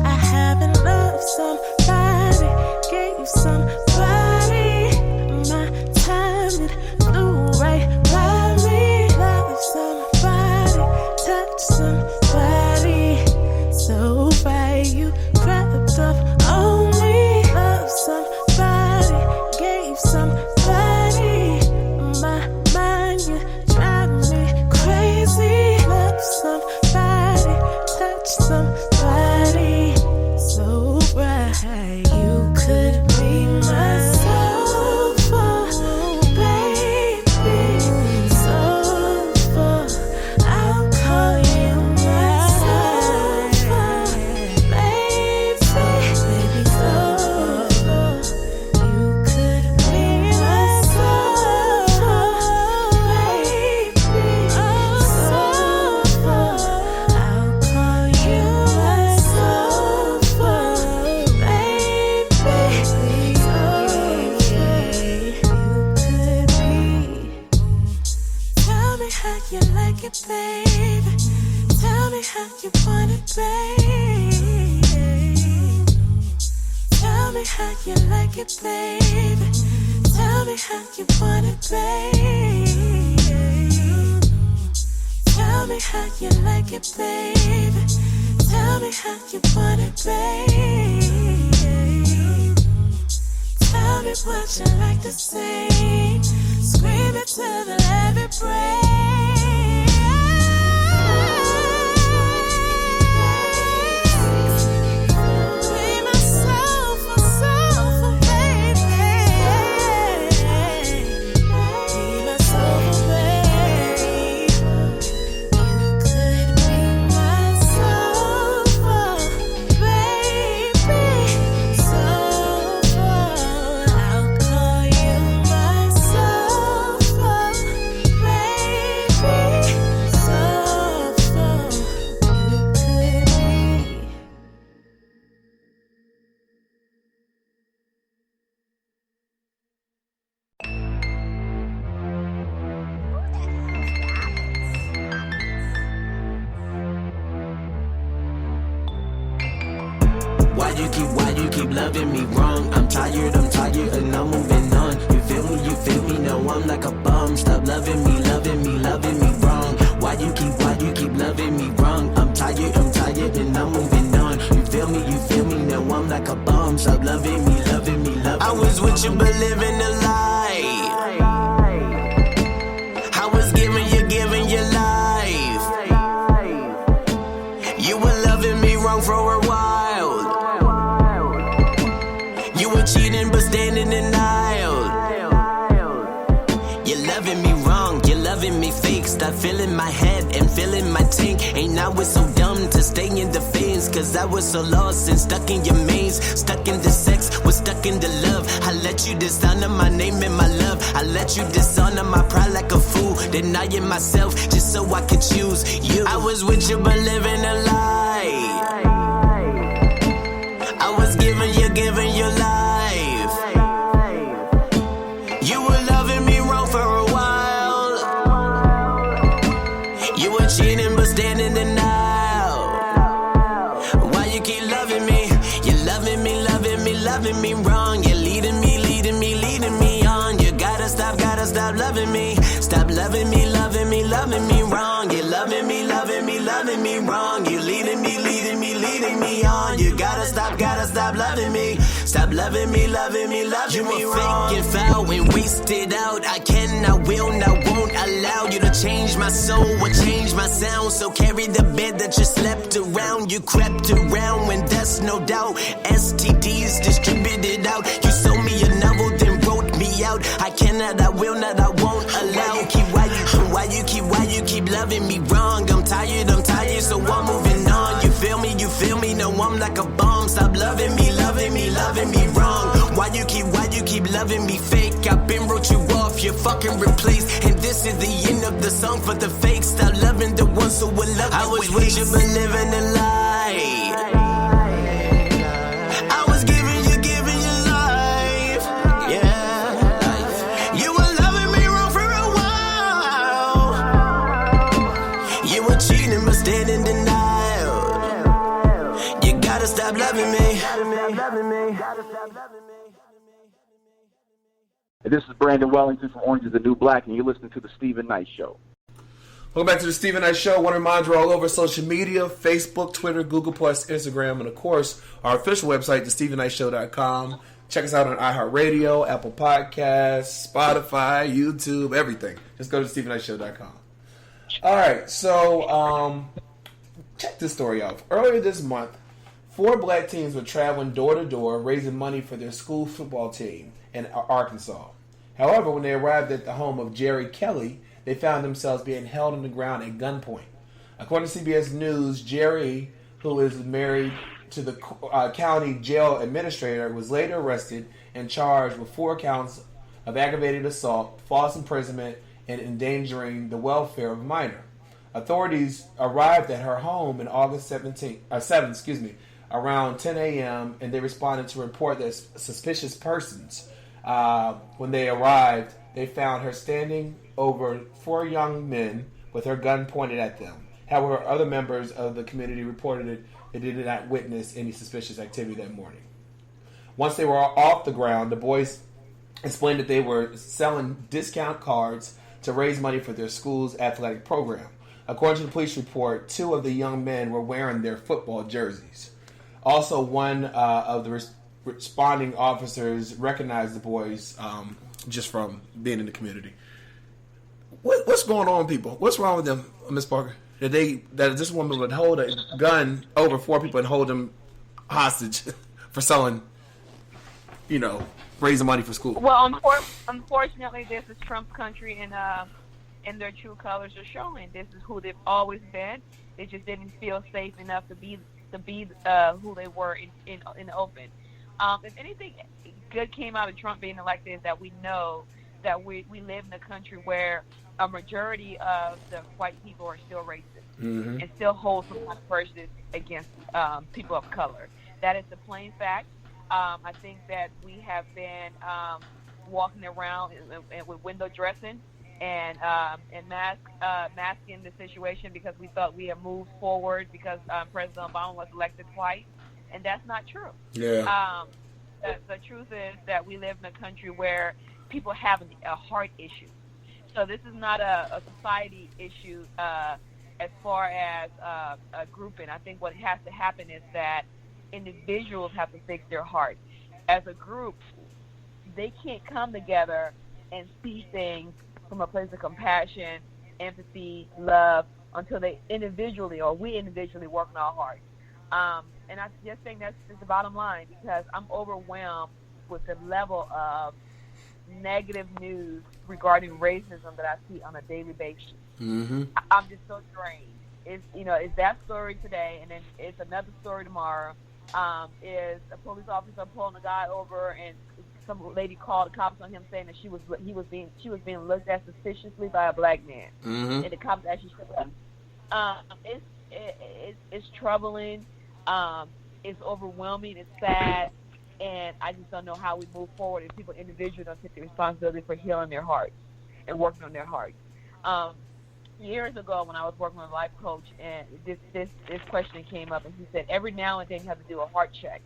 I haven't loved somebody, gave somebody my time, it flew right by me. Love somebody, touch somebody, so right you crept up on me. Love somebody, gave somebody my mind, you drive me crazy. Love somebody, touch somebody, so right. You could be my sofa, baby, sofa. I'll call you my sofa, baby, sofa. You could be my sofa, baby, sofa. I'll call you my sofa, baby, sofa. You could be. Tell me how you like it, baby. Tell me how you want it, baby. Tell Tell me how you like it, baby. Tell me how you want it, baby. Tell me how you like it, baby. Tell me how you want it, baby. Tell me what you like to say. Scream it till the levee breaks. Be myself, baby. Be myself, baby. You could be myself, baby. So I'll call you myself, baby. So you could be. Why you keep loving me wrong? I'm tired, and I'm moving on. You feel me? No, I'm like a bum. Stop loving me wrong. Why you keep loving me wrong? I'm tired, and I'm moving on. You feel me? No, I'm like a bum. Stop loving me. I was with you, but living a lie. I was giving you life. You were loving me wrong for a while. You were cheating but standing in denial. You're loving me wrong, you're loving me fake. Stop filling my head and filling my tank. Ain't I was so dumb to stay in the veins, cause I was so lost and stuck in your maze. Stuck in the sex, was stuck in the love. I let you dishonor my name and my love. I let you dishonor my pride like a fool, denying myself just so I could choose you. I was with you but living a lie. I was giving you life. You were loving me wrong for a while. You were cheating but standing in denial. Why you keep loving me? You're loving me wrong. You're leading me on. You gotta stop loving me. Stop loving me wrong. You're loving me wrong. You're leading me on. You gotta stop loving me. Stop loving me you wrong. You fake and foul and wasted out. I can, I will, I won't allow you to change my soul or change my sound. So carry the bed that you slept around. You crept around when there's no doubt. STDs distributed out. You sold me a novel, then wrote me out. I cannot, I will not, I won't allow. Why you keep loving me wrong? I'm tired, so I'm moving on. You feel me? No, I'm like a bomb. Stop loving me wrong. Why you keep loving me fake? I've been wrote you off, you're fucking replaced. And this is the end of the song for the fake. Stop loving the ones who will love you. I was with you but living a lie. I was giving you life. Yeah. You were loving me wrong for a while. You were cheating but staying in denial. You gotta stop loving me. This is Branden Wellington from Orange is the New Black, and you're listening to The Stephen Knight Show. Welcome back to the Stephen Knight Show. I want to remind you, we're all over social media, Facebook, Twitter, Google+, Instagram, and of course, our official website, thestephennightshow.com. Check us out on iHeartRadio, Apple Podcasts, Spotify, YouTube, everything. Just go to thestephennightshow.com. All right, so check this story out. Earlier this month, 4 black teens were traveling door to door, raising money for their school football team in Arkansas. However, when they arrived at the home of Jerry Kelly, they found themselves being held on the ground at gunpoint. According to CBS News, Jerry, who is married to the county jail administrator, was later arrested and charged with 4 counts of aggravated assault, false imprisonment, and endangering the welfare of a minor. Authorities arrived at her home on August 7th, around 10 a.m., and they responded to a report that suspicious persons. When they arrived, they found her standing over 4 young men with her gun pointed at them. However, other members of the community reported they did not witness any suspicious activity that morning. Once they were off the ground, the boys explained that they were selling discount cards to raise money for their school's athletic program. According to the police report, 2 of the young men were wearing their football jerseys. Also, one of the responding officers recognized the boys just from being in the community. What's going on, people? What's wrong with them, Miss Parker? That this woman would hold a gun over 4 people and hold them hostage for selling, raising money for school. Well, unfortunately, this is Trump's country, and their true colors are showing. This is who they've always been. They just didn't feel safe enough to be who they were in the open. If anything good came out of Trump being elected, is that we know that we live in a country where a majority of the white people are still racist and still hold some kind of prejudice against people of color. That is the plain fact. I think that we have been walking around with window dressing and masking the situation because we thought we had moved forward because President Obama was elected twice, and that's not true. Yeah. The truth is that we live in a country where people have a heart issue. So this is not a society issue as far as a grouping. I think what has to happen is that individuals have to fix their heart. As a group, they can't come together and see things from a place of compassion, empathy, love, until we individually work on our hearts. And I just think that's just the bottom line, because I'm overwhelmed with the level of negative news regarding racism that I see on a daily basis. I'm just so drained. It's that story today, and then it's another story tomorrow. Is a police officer pulling a guy over, and some lady called the cops on him saying that she was being looked at suspiciously by a black man, and the cops actually said that. It's troubling. It's overwhelming. It's sad. And I just don't know how we move forward if people individually don't take the responsibility for healing their hearts and working on their hearts. Years ago, when I was working with a life coach, and this question came up, and he said, every now and then you have to do a heart check.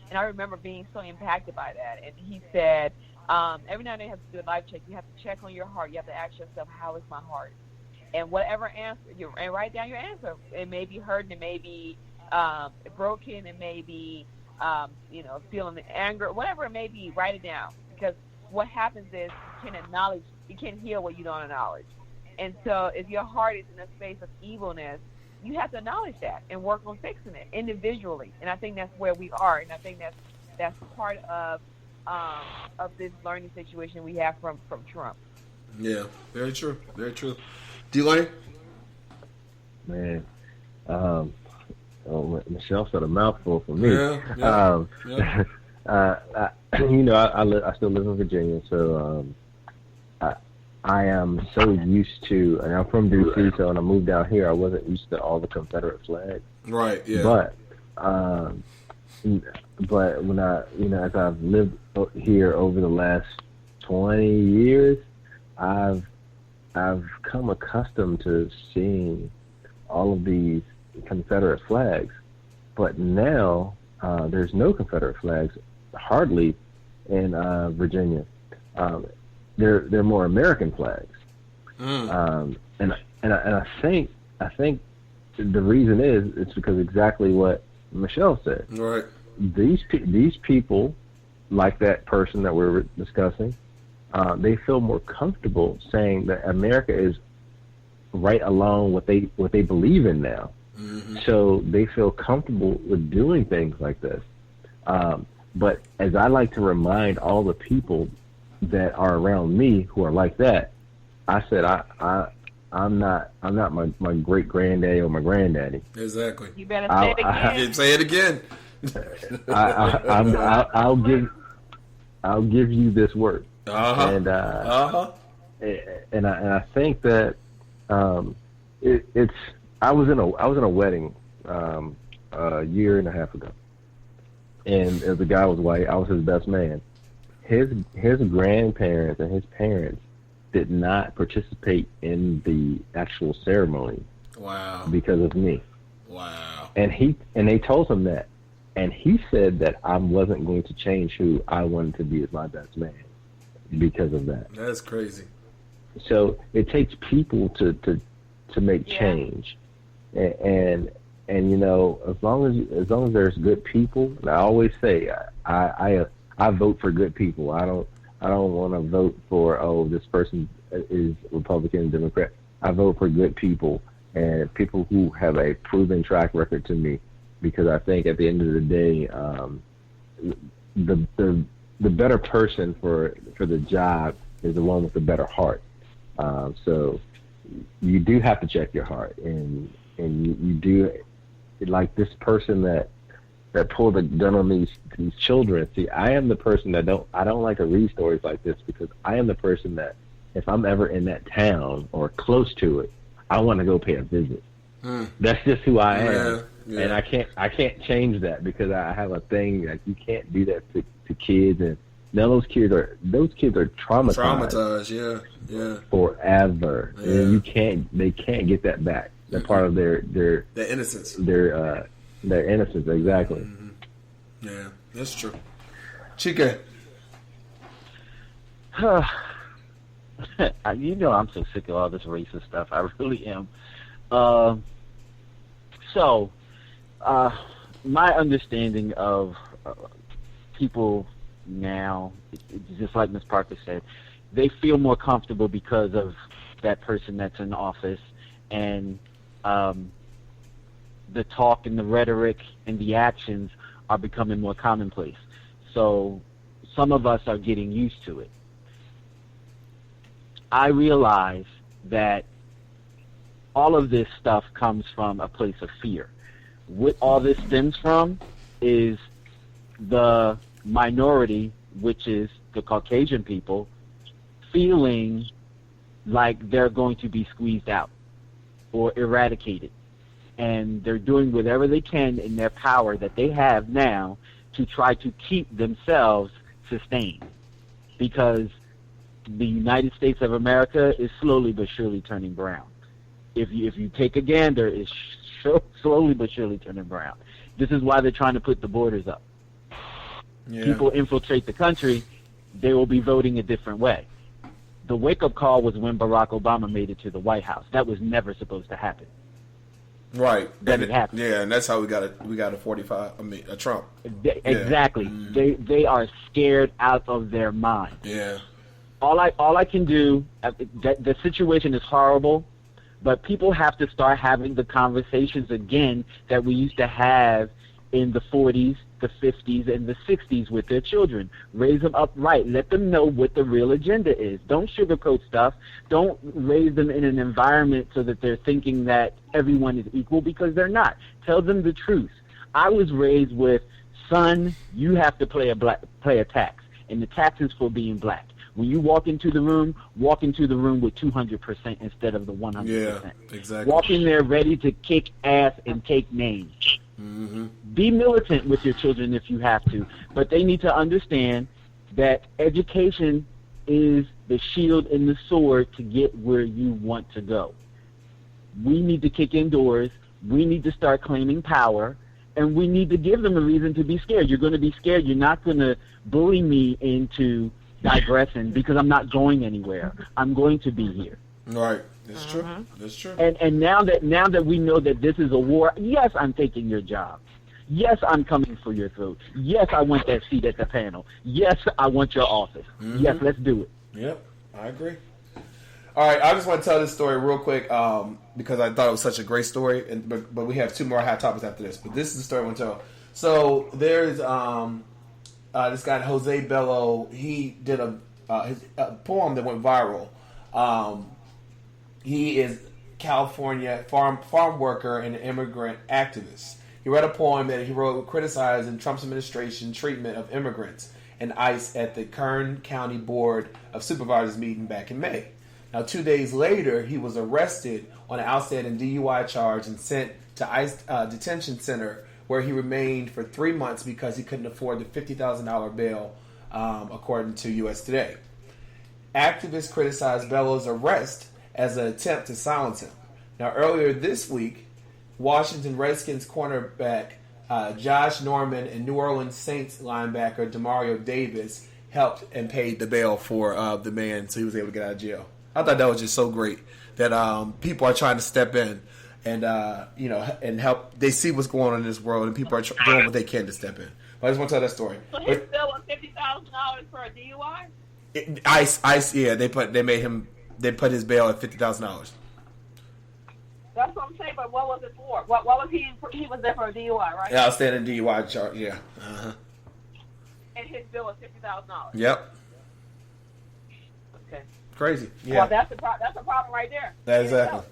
And I remember being so impacted by that. And he said, every now and then you have to do a life check. You have to check on your heart. You have to ask yourself, how is my heart? And whatever answer, and write down your answer. It may be hurting, it may be broken, it may be feeling the anger, whatever it may be, write it down. Because what happens is you can't heal what you don't acknowledge. And so if your heart is in a space of evilness, you have to acknowledge that and work on fixing it individually. And I think that's where we are. And I think that's part of this learning situation we have from Trump. Yeah, very true. Very true. D-Lane? Man, Michelle said a mouthful for me. Yeah. I still live in Virginia, so I am so used to, and I'm from DC, so when I moved down here, I wasn't used to all the Confederate flags. Right. Yeah. But when as I've lived here over the last 20 years, I've come accustomed to seeing all of these Confederate flags, but now there's no Confederate flags, hardly, in Virginia. They're more American flags, and I think the reason is it's because exactly what Michelle said. Right. These people, like that person that we're discussing, they feel more comfortable saying that America is right along what they believe in now. So they feel comfortable with doing things like this. But as I like to remind all the people that are around me who are like that, I said I'm not my great granddaddy or my granddaddy. Exactly. You better say it again. Say it again. I'll give you this word. And I think that it's. I was in a wedding a year and a half ago, and the guy was white. I was his best man. His grandparents and his parents did not participate in the actual ceremony. Wow. Because of me. Wow. And they told him that. And he said that I wasn't going to change who I wanted to be as my best man because of that. That's crazy. So it takes people to make change, and you know, as long as there's good people, and I always say I vote for good people. I don't want to vote for this person is Republican, Democrat. I vote for good people and people who have a proven track record to me, because I think at the end of the day, the better person for the job is the one with the better heart. So you do have to check your heart, and you do, like this person that pulled a gun on these children. See, I am the person that I don't like to read stories like this, because I am the person that if I'm ever in that town or close to it, I want to go pay a visit. That's just who I am. Yeah. And I can't change that, because I have a thing like you can't do that to kids, and now those kids are traumatized. Yeah. Forever. Yeah. And they can't get that back. They're part of their innocence. Their innocence, exactly. Mm-hmm. Yeah, that's true. Chica. You know, I'm so sick of all this racist stuff. I really am. My understanding of people now, just like Ms. Parker said, they feel more comfortable because of that person that's in office, and the talk and the rhetoric and the actions are becoming more commonplace. So some of us are getting used to it. I realize that all of this stuff comes from a place of fear. What all this stems from is the minority, which is the Caucasian people, feeling like they're going to be squeezed out or eradicated. And they're doing whatever they can in their power that they have now to try to keep themselves sustained. Because the United States of America is slowly but surely turning brown. If you take a gander, it's slowly but surely turning brown. This is why they're trying to put the borders up. Yeah. People infiltrate the country, they will be voting a different way. The wake-up call was when Barack Obama made it to the White House. That was never supposed to happen. Right. Then it happened. Yeah, and that's how we got a 45. A Trump. Exactly. Mm-hmm. They are scared out of their mind. Yeah. All I can do. The situation is horrible, but people have to start having the conversations again that we used to have in the 40s, the 50s, and the 60s with their children. Raise them up right. Let them know what the real agenda is. Don't sugarcoat stuff. Don't raise them in an environment so that they're thinking that everyone is equal, because they're not. Tell them the truth. I was raised with, son, you have to pay a tax, and the tax is for being black. When you walk into the room with 200% instead of the 100%. Yeah, exactly. Walk in there ready to kick ass and take names. Mm-hmm. Be militant with your children if you have to, but they need to understand that education is the shield and the sword to get where you want to go. We need to kick indoors. We need to start claiming power, and we need to give them a reason to be scared. You're going to be scared. You're not going to bully me into digressing, because I'm not going anywhere. I'm going to be here. Right. That's true. That's true. And now that we know that this is a war, yes, I'm taking your job. Yes, I'm coming for your throat. Yes, I want that seat at the panel. Yes, I want your office. Mm-hmm. Yes, let's do it. Yep, I agree. All right, I just want to tell this story real quick because I thought it was such a great story, but we have two more hot topics after this. But this is the story I want to tell. So there's this guy Jose Bello. He did a poem that went viral. He is California farm worker and immigrant activist. He read a poem that he wrote criticizing Trump's administration treatment of immigrants and ICE at the Kern County Board of Supervisors meeting back in May. Now, 2 days later, he was arrested on an outstanding DUI charge and sent to ICE detention center, where he remained for 3 months because he couldn't afford the $50,000 bail, according to U.S. Today. Activists criticized Bello's arrest as an attempt to silence him. Now, earlier this week, Washington Redskins cornerback Josh Norman and New Orleans Saints linebacker Demario Davis helped and paid the bail for the man, so he was able to get out of jail. I thought that was just so great that people are trying to step in and and help. They see what's going on in this world, and people are doing what they can to step in. But I just want to tell that story. So his bill was $50,000 for a DUI. Yeah, they put his bail at $50,000. That's what I'm saying. But what was it for? What was he? He was there for a DUI, right? Yeah, outstanding DUI charge. Yeah. And his bill was $50,000. Yep. Okay. Crazy. Yeah. Well, that's a problem right there. Exactly.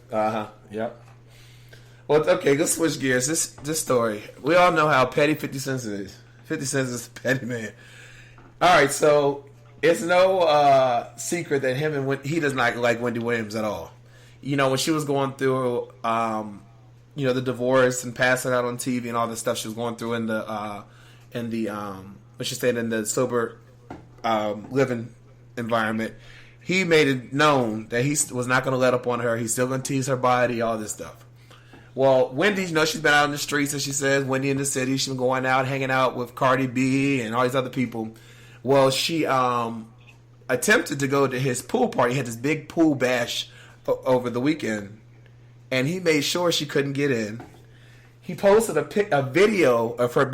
Yep. Well, okay. Let's switch gears. This story. We all know how petty 50 Cent is. 50 Cent is a petty man. All right. So it's no secret that he does not like Wendy Williams at all. When she was going through, the divorce and passing out on TV and all this stuff she was going through in the what she said in the sober living environment, he made it known that he was not going to let up on her. He's still going to tease her body, all this stuff. Well, Wendy, she's been out in the streets, as she says, Wendy in the city. She's been going out, hanging out with Cardi B and all these other people. Well, she attempted to go to his pool party. He had this big pool bash over the weekend, and he made sure she couldn't get in. He posted a video of her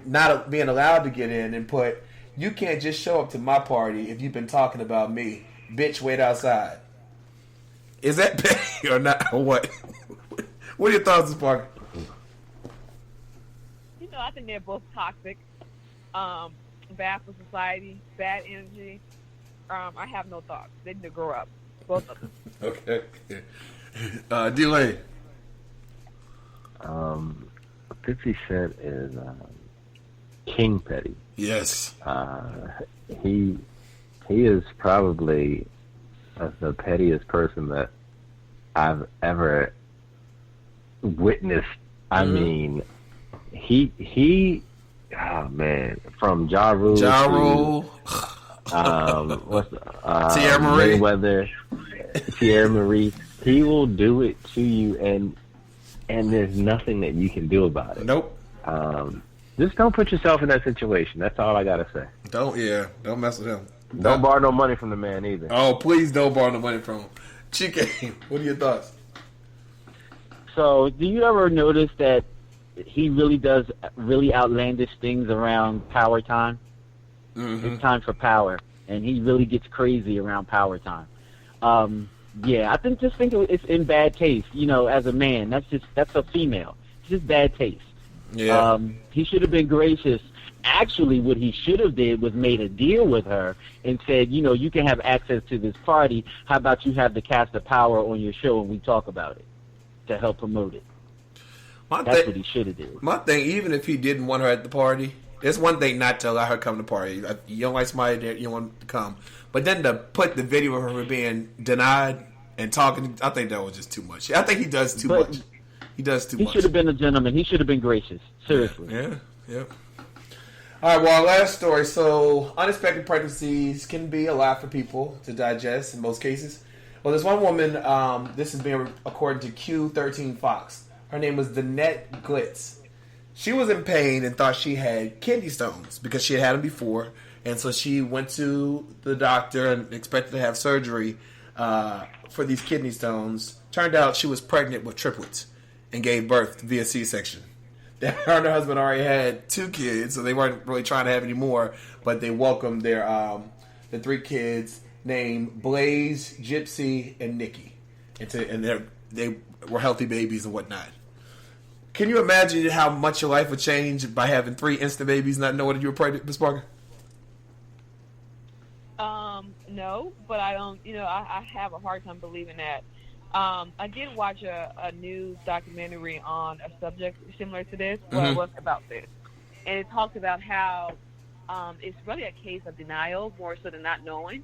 not being allowed to get in and put, "You can't just show up to my party if you've been talking about me. Bitch, wait outside." Is that petty or not, or what? What are your thoughts, Parker? I think they're both toxic. Bad for society, bad energy. I have no thoughts. They need to grow up. Both of them. Okay. D-Lane. 50 Cent is king petty. Yes. He is probably the pettiest person that I've ever witnessed. I mean, he oh man, from Jarod what's Tierra Marie. Mayweather, Tierra Marie, he will do it to you, and there's nothing that you can do about it. Nope. Just don't put yourself in that situation. That's all I gotta say. Don't mess with him. Don't borrow no money from the man either. Oh, please don't borrow no money from him. Chike, what are your thoughts? So, do you ever notice that he really does really outlandish things around power time? Mm-hmm. It's time for power, and he really gets crazy around power time. Yeah, I think it's in bad taste. As a man, that's a female. It's just bad taste. Yeah. He should have been gracious. Actually, what he should have did was made a deal with her and said, you can have access to this party. How about you have the cast of power on your show and we talk about it to help promote it? That's what he should have did. My thing, even if he didn't want her at the party, it's one thing not to allow her to come to the party. You don't like somebody there, you don't want to come. But then to put the video of her being denied and talking, I think that was just too much. I think he does too much. He does too much. He should have been a gentleman. He should have been gracious. Seriously. Yeah. All right, well, our last story. So, unexpected pregnancies can be a lot for people to digest in most cases. Well, there's one woman, this is being according to Q13 Fox. Her name was Danette Glitz. She was in pain and thought she had kidney stones because she had them before. And so she went to the doctor and expected to have surgery for these kidney stones. Turned out she was pregnant with triplets and gave birth via C-section. Her and her husband already had 2 kids, so they weren't really trying to have any more. But they welcomed their the 3 kids named Blaze, Gypsy, and Nikki, and they were healthy babies and whatnot. Can you imagine how much your life would change by having 3 instant babies, not knowing you were pregnant, Ms. Parker? No, but I don't. I have a hard time believing that. I did watch a news documentary on a subject similar to this. Well, it was about this, and it talked about how it's really a case of denial more so than not knowing,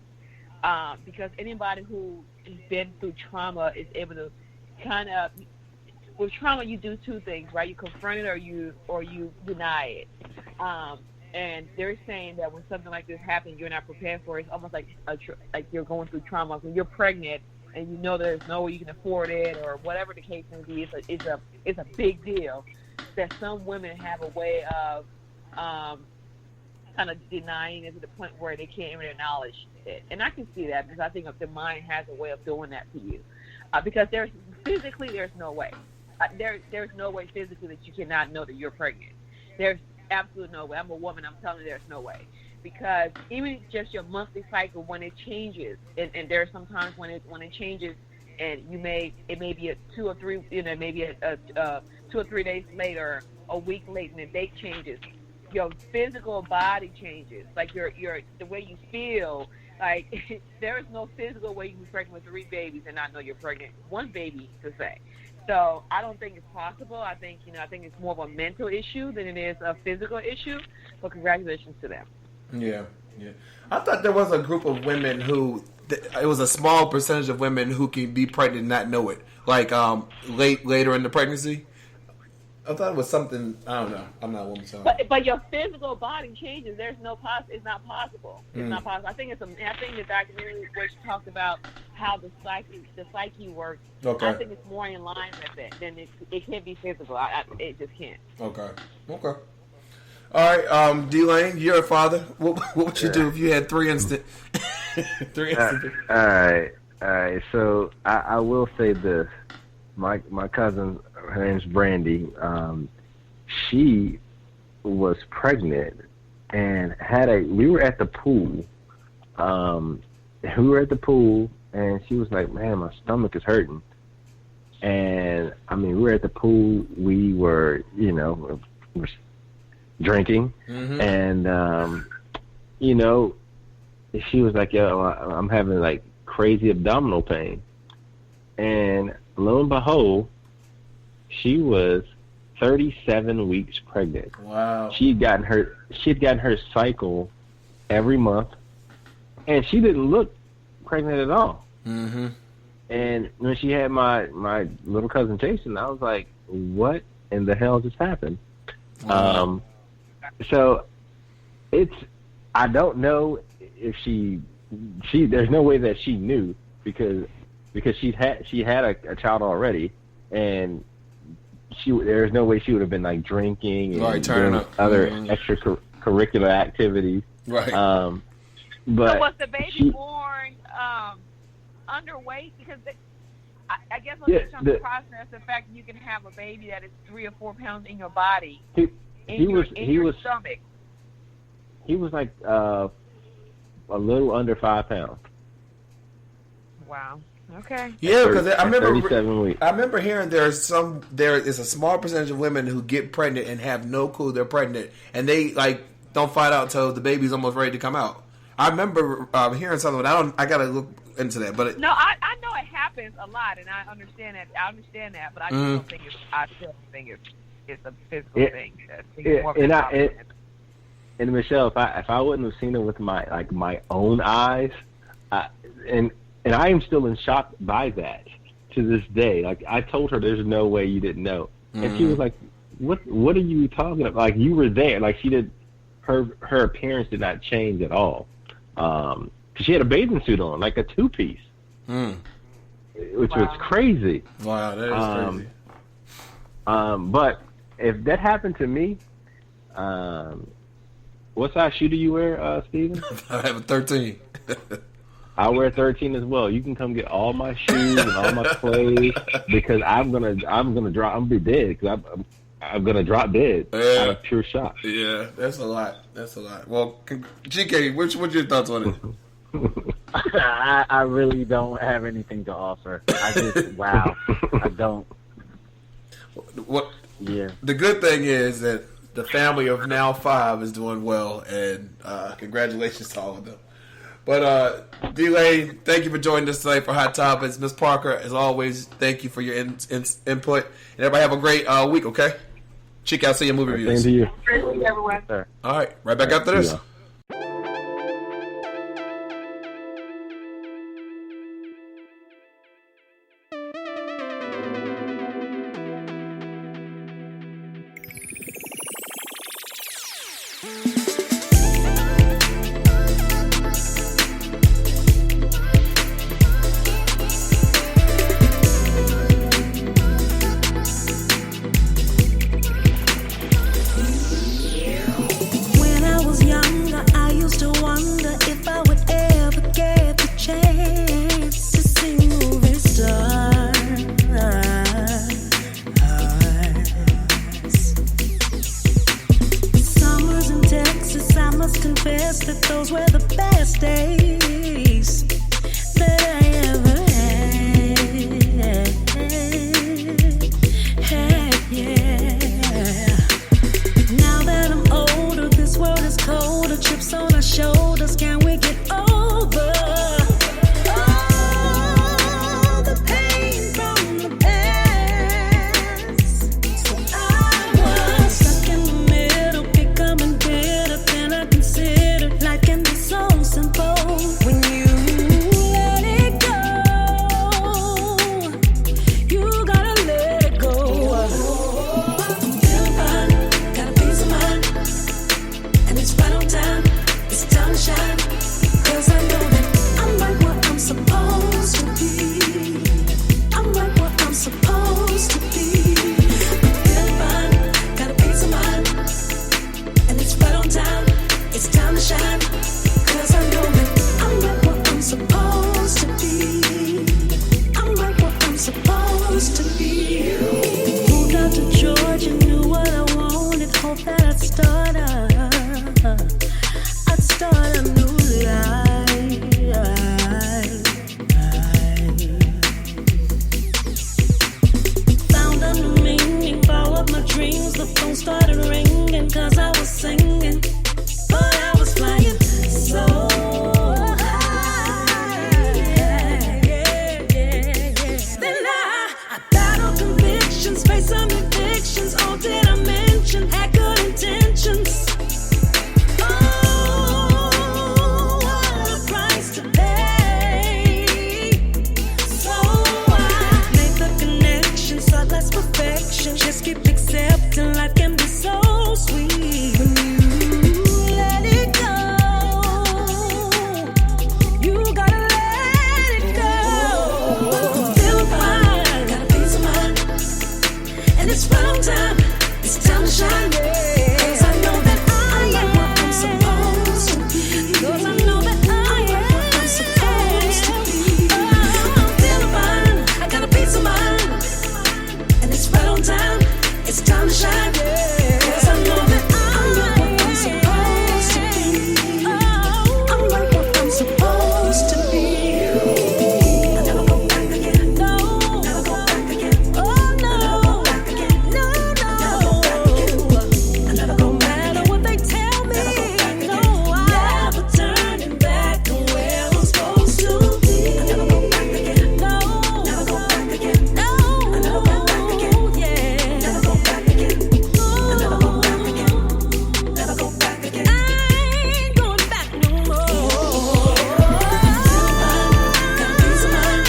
because anybody who has been through trauma is able to kind of. With trauma, you do 2 things, right? You confront it or you deny it. And they're saying that when something like this happens, you're not prepared for it. It's almost like you're going through trauma. When you're pregnant and you know there's no way you can afford it or whatever the case may be, it's a big deal. that some women have a way of kind of denying it to the point where they can't even acknowledge it. And I can see that because I think the mind has a way of doing that to you. Because there's no way. There's no way physically that you cannot know that you're pregnant. There's absolutely no way. I'm a woman. I'm telling you there's no way. Because even just your monthly cycle, when it changes, and there are some times when it changes, and it may be a 2 or 3, maybe a 2 or 3 days later, a week later, and the date changes. Your physical body changes, like the way you feel. Like there is no physical way you can be pregnant with 3 babies and not know you're pregnant. 1 baby to say. So I don't think it's possible. I think it's more of a mental issue than it is a physical issue. But congratulations to them. Yeah. I thought there was a group of women who it was a small percentage of women who can be pregnant and not know it. Like later in the pregnancy. I thought it was something. I don't know. I'm not a woman, so. But your physical body changes. There's no It's not possible. It's not possible. I think the documentary where she talked about how the psyche works. Okay. I think it's more in line with it than it can't be physical. It just can't. Okay. All right, D-Lane, you're a father. What would you do if you had 3 instant? All right. So I will say this. My cousin, her name's Brandy. She was pregnant and we were at the pool. And she was like, "Man, my stomach is hurting." And I mean, we were at the pool. We were, drinking, and she was like, "Yo, I'm having like crazy abdominal pain," and lo and behold, she was 37 weeks pregnant. Wow. She'd gotten her cycle every month, and she didn't look pregnant at all. Mm-hmm. And when she had my little cousin Jason, I was like, "What in the hell just happened?" Wow. So I don't know if she there's no way that she knew because she had a child already, and there's no way she would have been like drinking and doing other extracurricular activities. Right. But so was the baby born underweight? Because I guess when you're trying to process the fact that you can have a baby that is 3 or 4 pounds in your body, in your stomach. He was like a little under 5 pounds. Wow. Okay. Yeah, because I remember 37 weeks. I remember hearing there is a small percentage of women who get pregnant and have no clue they're pregnant, and they like don't find out until the baby's almost ready to come out. I remember hearing something, but I gotta look into that. But no, I know it happens a lot, and I understand that. But I just don't think I still think it's a physical thing. And Michelle, if I wouldn't have seen it with my own eyes, and I am still in shock by that to this day. Like I told her, there's no way you didn't know, and she was like, "What are you talking about? Like you were there. Like she did. Her appearance did not change at all. She had a bathing suit on, like a 2-piece, which was crazy. Wow, that is crazy. But if that happened to me, what size shoe do you wear, Steven? I have a 13. I wear 13 as well. You can come get all my shoes and all my clothes because I'm gonna be dead because I'm gonna drop dead out of pure shock. Yeah, that's a lot. Well, GK, what's your thoughts on it? I really don't have anything to offer. I just I don't. What? Yeah. The good thing is that the family of now 5 is doing well, and congratulations to all of them. But D-Lane, thank you for joining us today for Hot Topics. Ms. Parker, as always, thank you for your input. And everybody have a great week, okay? Check out your movie reviews. Same to you. Great week, everyone. All right, right back after this. Yeah. phone started ringing, cause I was singing, but I was flying so high. Then I battled convictions, faced some evictions. Oh, did I mention had good intentions? Oh, what a price to pay. So I made the connection, sought less perfection. Just keep accepting life can be so sweet when you let it go. You gotta let it go. Feeling fine, got a peace of mind, and it's right on time. It's time to shine. 'Cause I know that I am what I'm supposed to be. 'Cause I know that I am what I'm supposed to be. Oh, I'm feeling fine, I got a peace of mind, and it's right on time. It's time to shine. 'Cause I know that I'm what I'm supposed to be. Oh, I'm like what I'm supposed to be. I never go back again. No, never go back again. Oh no, never go back again. No, no, never go back again. I never go matter what they tell me. No, I'm never turning back to where I'm supposed to be. I never go back again. No, never go back again. No, I never go back again. Yeah, never go back again. I never go back again. Never go back again. I ain't going back no more. Got a peace of mind,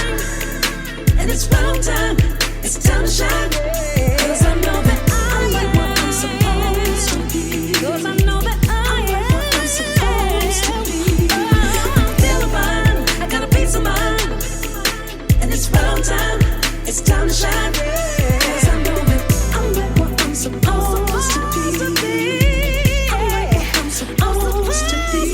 and it's right on time. It's time to shine. 'Cause I know that I am what I'm supposed to be. 'Cause I know that I am what I'm supposed to be. I'm feeling fine, I got a peace of mind, and it's right on time. It's time to shine. 'Cause I know that I'm what I'm supposed to be. I'm what I'm supposed to be.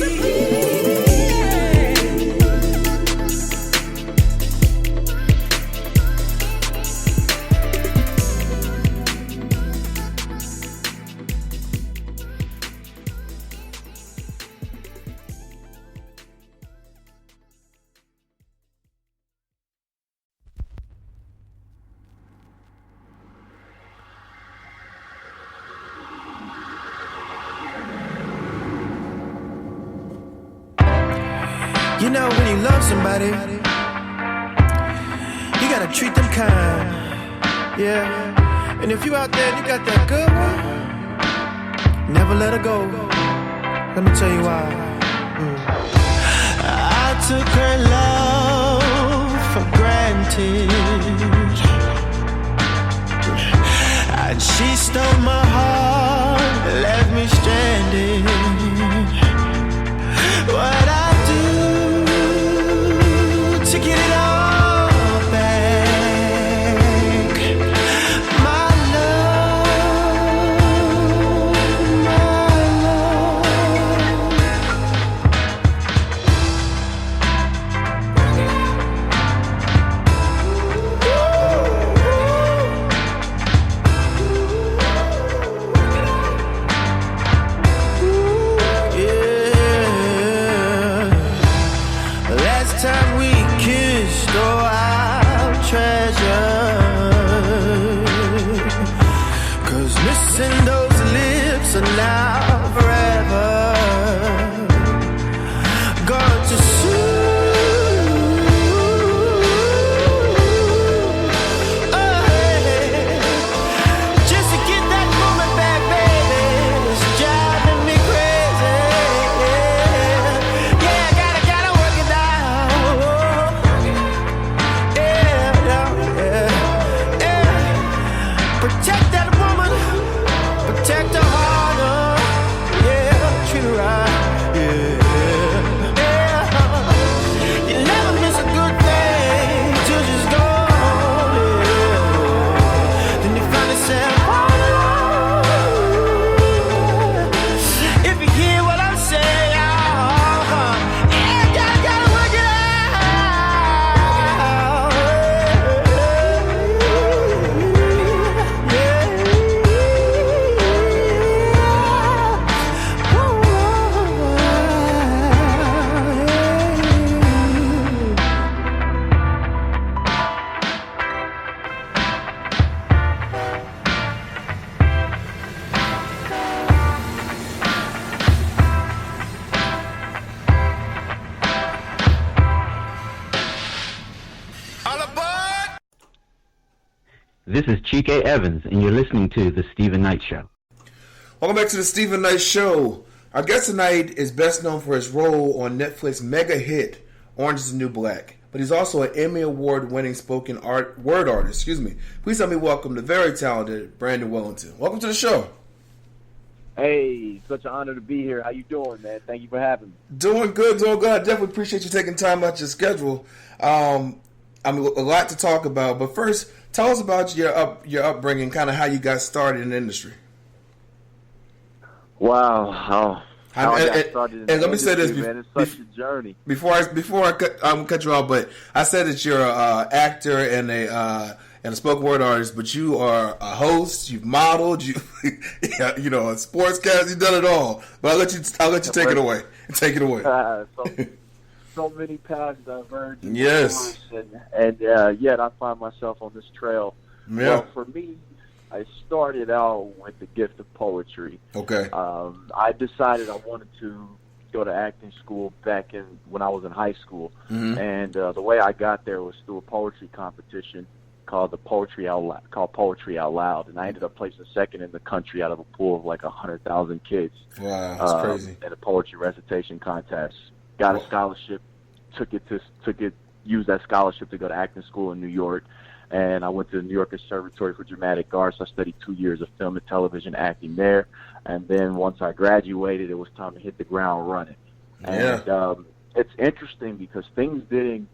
You know, when you love somebody, you gotta treat them kind. Yeah. And if you out there and you got that good one, never let her go. Let me tell you why. I took her love for granted, and she stole my heart, left me stranded. What I do to get it all back, my love, my love. Yeah. Last time we kissed, oh, I'll treasure. 'Cause missing those lips are now forever gone too soon. Oh, hey. Just to get that moment back, baby, it's driving me crazy. Yeah, I gotta work it out. Yeah, yeah. Protect that woman, protect her heart, yeah, treat her right, yeah. You never miss a good thing till she's gone, yeah. Then you find yourself all alone. If you hear what I'm saying, yeah, gotta work it out, yeah. This is Chike Evans, and you're listening to The Stephen Knight Show. Welcome back to The Stephen Knight Show. Our guest tonight is best known for his role on Netflix mega hit Orange is the New Black, but he's also an Emmy Award winning spoken word artist. Please help me welcome the very talented Branden Wellington. Welcome to the show. Hey, such an honor to be here. How you doing, man? Thank you for having me. Doing good. I definitely appreciate you taking time out your schedule. A lot to talk about, but first, tell us about your upbringing, kind of how you got started in the industry. Wow, how I got started in the let me say this, man. It's such a journey. Before I cut you off, but I said that you're an actor and a spoken word artist, but you are a host. You've modeled. A sportscast. You've done it all. But I'll let you take it away. Take it away. So many paths diverged. Yes. And yet I find myself on this trail. Yeah. Well, for me, I started out with the gift of poetry. Okay. I decided I wanted to go to acting school back when I was in high school, and the way I got there was through a poetry competition called Poetry Out Loud, and I ended up placing second in the country out of a pool of like 100,000 kids. Wow, that's crazy. At a poetry recitation contest. Got a scholarship, used that scholarship to go to acting school in New York, and I went to the New York Conservatory for Dramatic Arts. I studied 2 years of film and television acting there, and then once I graduated, it was time to hit the ground running. Yeah. And it's interesting because things didn't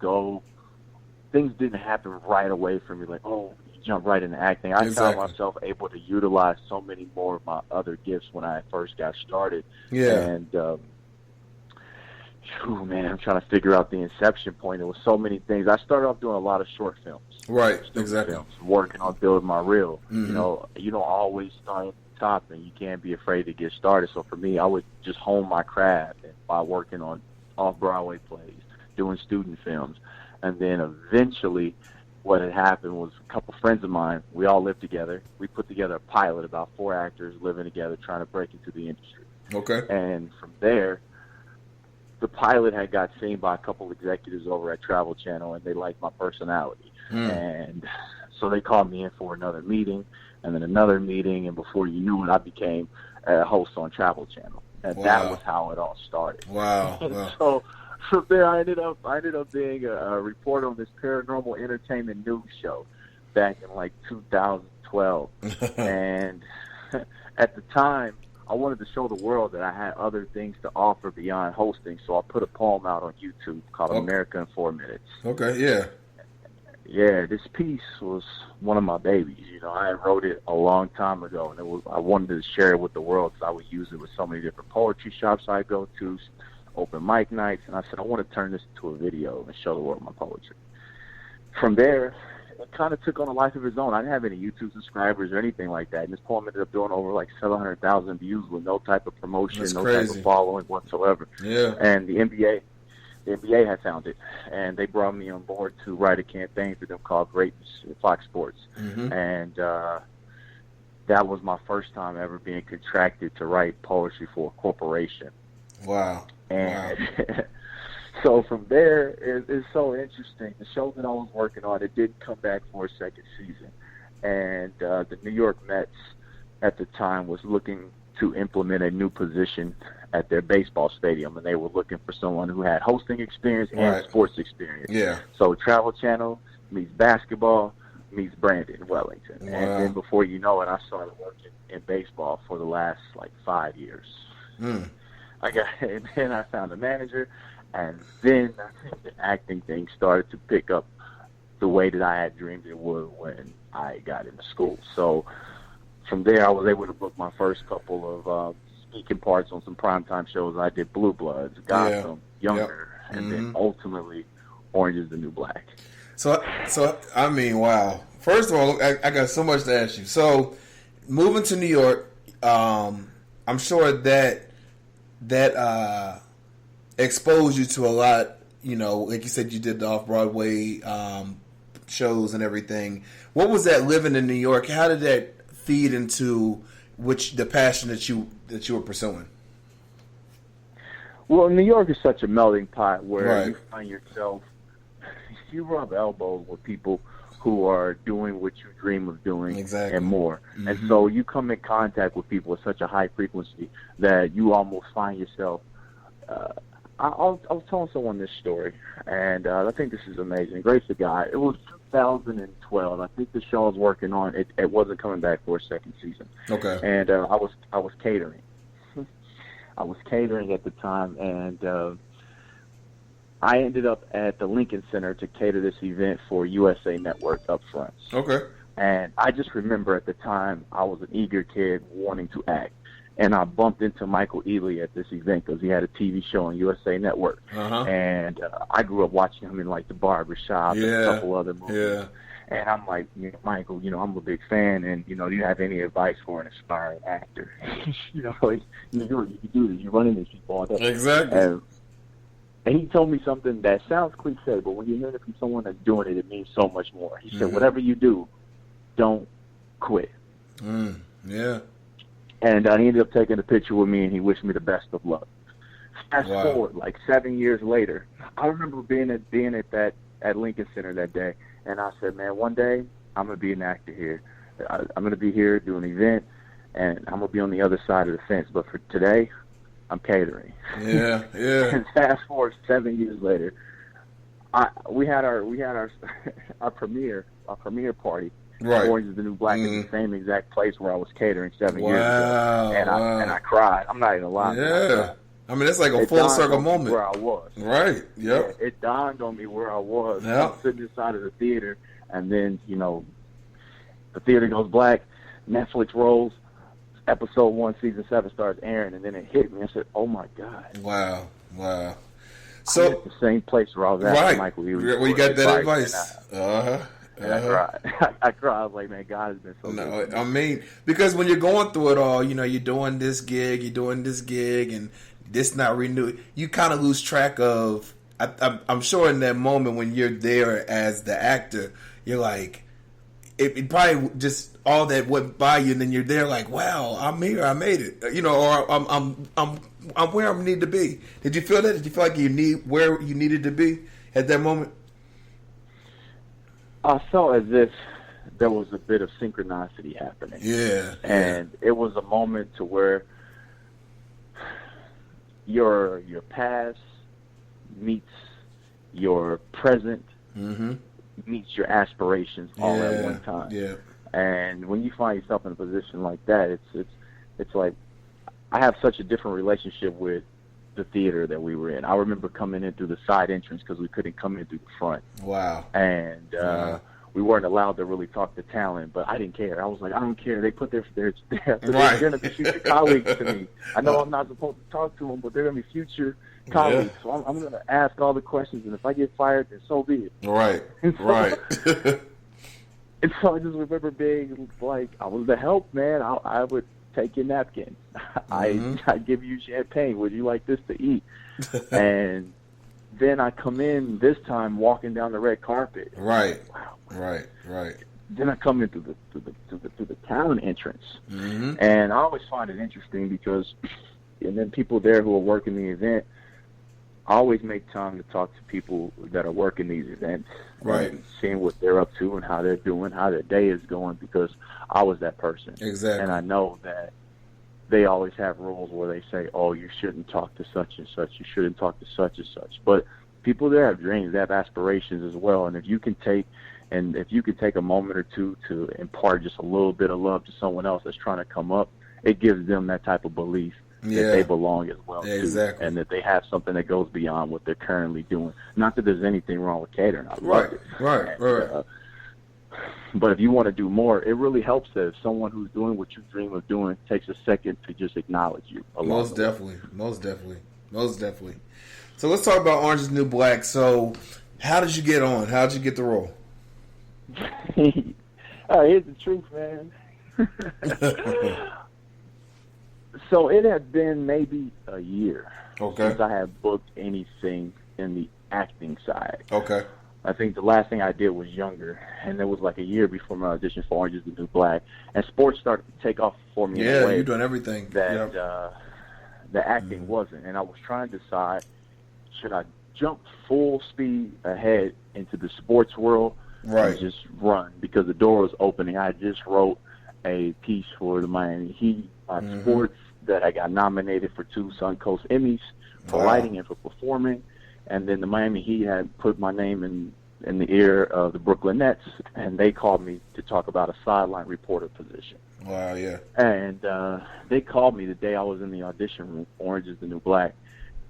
happen right away for me, like, oh, you jump right into acting. I found myself able to utilize so many more of my other gifts when I first got started. Yeah. And, I'm trying to figure out the inception point. There was so many things. I started off doing a lot of short films. Right, exactly. Films, working on building my reel. You don't always start at the top, and you can't be afraid to get started. So for me, I would just hone my craft by working on off-Broadway plays, doing student films. And then eventually what had happened was a couple friends of mine, we all lived together. We put together a pilot, about 4 actors living together trying to break into the industry. Okay. And from there, the pilot had got seen by a couple executives over at Travel Channel, and they liked my personality. And so they called me in for another meeting, and then another meeting, and before you knew it, I became a host on Travel Channel. And that was how it all started. Wow. So from there, I ended up being a reporter on this paranormal entertainment news show back in like 2012. And at the time, I wanted to show the world that I had other things to offer beyond hosting, so I put a poem out on YouTube called America in 4 Minutes. Okay, yeah. Yeah, this piece was one of my babies. I wrote it a long time ago, and I wanted to share it with the world because I would use it with so many different poetry shops I go to, open mic nights, and I said, I want to turn this into a video and show the world my poetry. From there, it kind of took on a life of its own. I didn't have any YouTube subscribers or anything like that, and this poem ended up doing over like 700,000 views with no type of promotion, type of following whatsoever. Yeah. And the NBA had found it, and they brought me on board to write a campaign for them called Greatness at Fox Sports. And that was my first time ever being contracted to write poetry for a corporation. Wow. And so from there, it's so interesting. The show that I was working on, it didn't come back for a second season. And the New York Mets at the time was looking to implement a new position at their baseball stadium, and they were looking for someone who had hosting experience and sports experience. Yeah. So Travel Channel meets basketball meets Branden Wellington. Wow. And then before you know it, I started working in baseball for the last 5 years. And then I found a manager, and then I think the acting thing started to pick up the way that I had dreamed it would when I got into school. So from there, I was able to book my first couple of speaking parts on some primetime shows. I did Blue Bloods, Gotham, Younger, and then ultimately Orange is the New Black. So I mean, wow. First of all, I got so much to ask you. So moving to New York, I'm sure that exposed you to a lot, like you said, you did the off-Broadway shows and everything. What was that living in New York? How did that feed into the passion that you were pursuing? Well, New York is such a melting pot where you find yourself, you rub elbows with people who are doing what you dream of doing Exactly. and more. Mm-hmm. And so you come in contact with people at such a high frequency that you almost find yourself. I was telling someone this story, and I think this is amazing. Grace the guy. It was 2012. I think the show I was working on, it wasn't coming back for a second season. Okay. And I was catering. I was catering at the time, and I ended up at the Lincoln Center to cater this event for USA Network up front. Okay. And I just remember at the time I was an eager kid wanting to act. And I bumped into Michael Ealy at this event because he had a TV show on USA Network. Uh-huh. And I grew up watching him in, like, The Barbershop and a couple other movies. Yeah. And I'm like, Michael, I'm a big fan, and, do you have any advice for an aspiring actor? You do this. You run into these people all day. Exactly. And he told me something that sounds cliche, but when you hear it from someone that's doing it, it means so much more. He said, whatever you do, don't quit. Yeah. And he ended up taking a picture with me, and he wished me the best of luck. Fast forward, like 7 years later, I remember being at Lincoln Center that day, and I said, man, one day I'm going to be an actor here. I'm going to be here doing an event, and I'm going to be on the other side of the fence. But for today, I'm catering. Yeah, yeah. And fast forward 7 years later, we had our premiere party. Right. Orange is the New Black in the same exact place where I was catering 7 years ago. And I cried. I'm not even gonna lie. Yeah. I mean, it's like a full circle moment. Where I was. Right. Yep. Yeah, it dawned on me where I was. Yep. I'm sitting inside of the theater, and then, the theater goes black, Netflix rolls, episode 1, season 7 starts airing, and then it hit me. I said, oh, my God. Wow. So I'm at the same place where I was at with Michael Ealy. Well, you got that advice. And I cried. I cried. I was like, man, God has been so good. I mean, because when you're going through it all, you're doing this gig, and this not renewed, you kind of lose track of, I'm sure in that moment when you're there as the actor, you're like, it probably just all that went by you, and then you're there like, wow, I'm here, I made it, or I'm where I need to be. Did you feel that? Did you feel like where you needed to be at that moment? I felt as if there was a bit of synchronicity happening. Yeah. And it was a moment to where your past meets your present, meets your aspirations all at one time. Yeah. And when you find yourself in a position like that, it's like I have such a different relationship with the theater that we were in. I remember coming in through the side entrance because we couldn't come in through the front. Wow. And we weren't allowed to really talk to talent, but I didn't care. I was like, I don't care. They put they're going to be future colleagues to me. I know I'm not supposed to talk to them, but they're going to be future colleagues. So I'm going to ask all the questions, and if I get fired, then so be it. Right. Right. And so I just remember being like, I was the help, man. I would take your napkin. I'd give you champagne. Would you like this to eat? And then I come in this time walking down the red carpet. Right. Wow. Right. Then I come into the talent entrance, and I always find it interesting because, and then people there who are working the event, I always make time to talk to people that are working these events, right? And seeing what they're up to and how they're doing, how their day is going, because I was that person, exactly. And I know that they always have rules where they say, "Oh, you shouldn't talk to such and such. You shouldn't talk to such and such." But people there have dreams, they have aspirations as well, and if you can take a moment or two to impart just a little bit of love to someone else that's trying to come up, it gives them that type of belief that they belong as well, too, exactly. And that they have something that goes beyond what they're currently doing. Not that there's anything wrong with catering. I love it. Right. But if you want to do more, it really helps that if someone who's doing what you dream of doing takes a second to just acknowledge you. Most definitely. So let's talk about Orange is the New Black. So how did you get on? How did you get the role? Here's the truth, man. So it had been maybe a year since I had booked anything in the acting side. Okay. I think the last thing I did was Younger, and it was like a year before my audition for Orange is the New Black. And sports started to take off for me in a way you're doing everything. That the acting wasn't. And I was trying to decide, should I jump full speed ahead into the sports world Right. and just run because the door was opening. I just wrote a piece for the Miami Heat on sports that I got nominated for 2 Suncoast Emmys for writing and for performing. And then the Miami Heat had put my name in the ear of the Brooklyn Nets, and they called me to talk about a sideline reporter position. Wow, yeah. And they called me the day I was in the audition room, Orange is the New Black.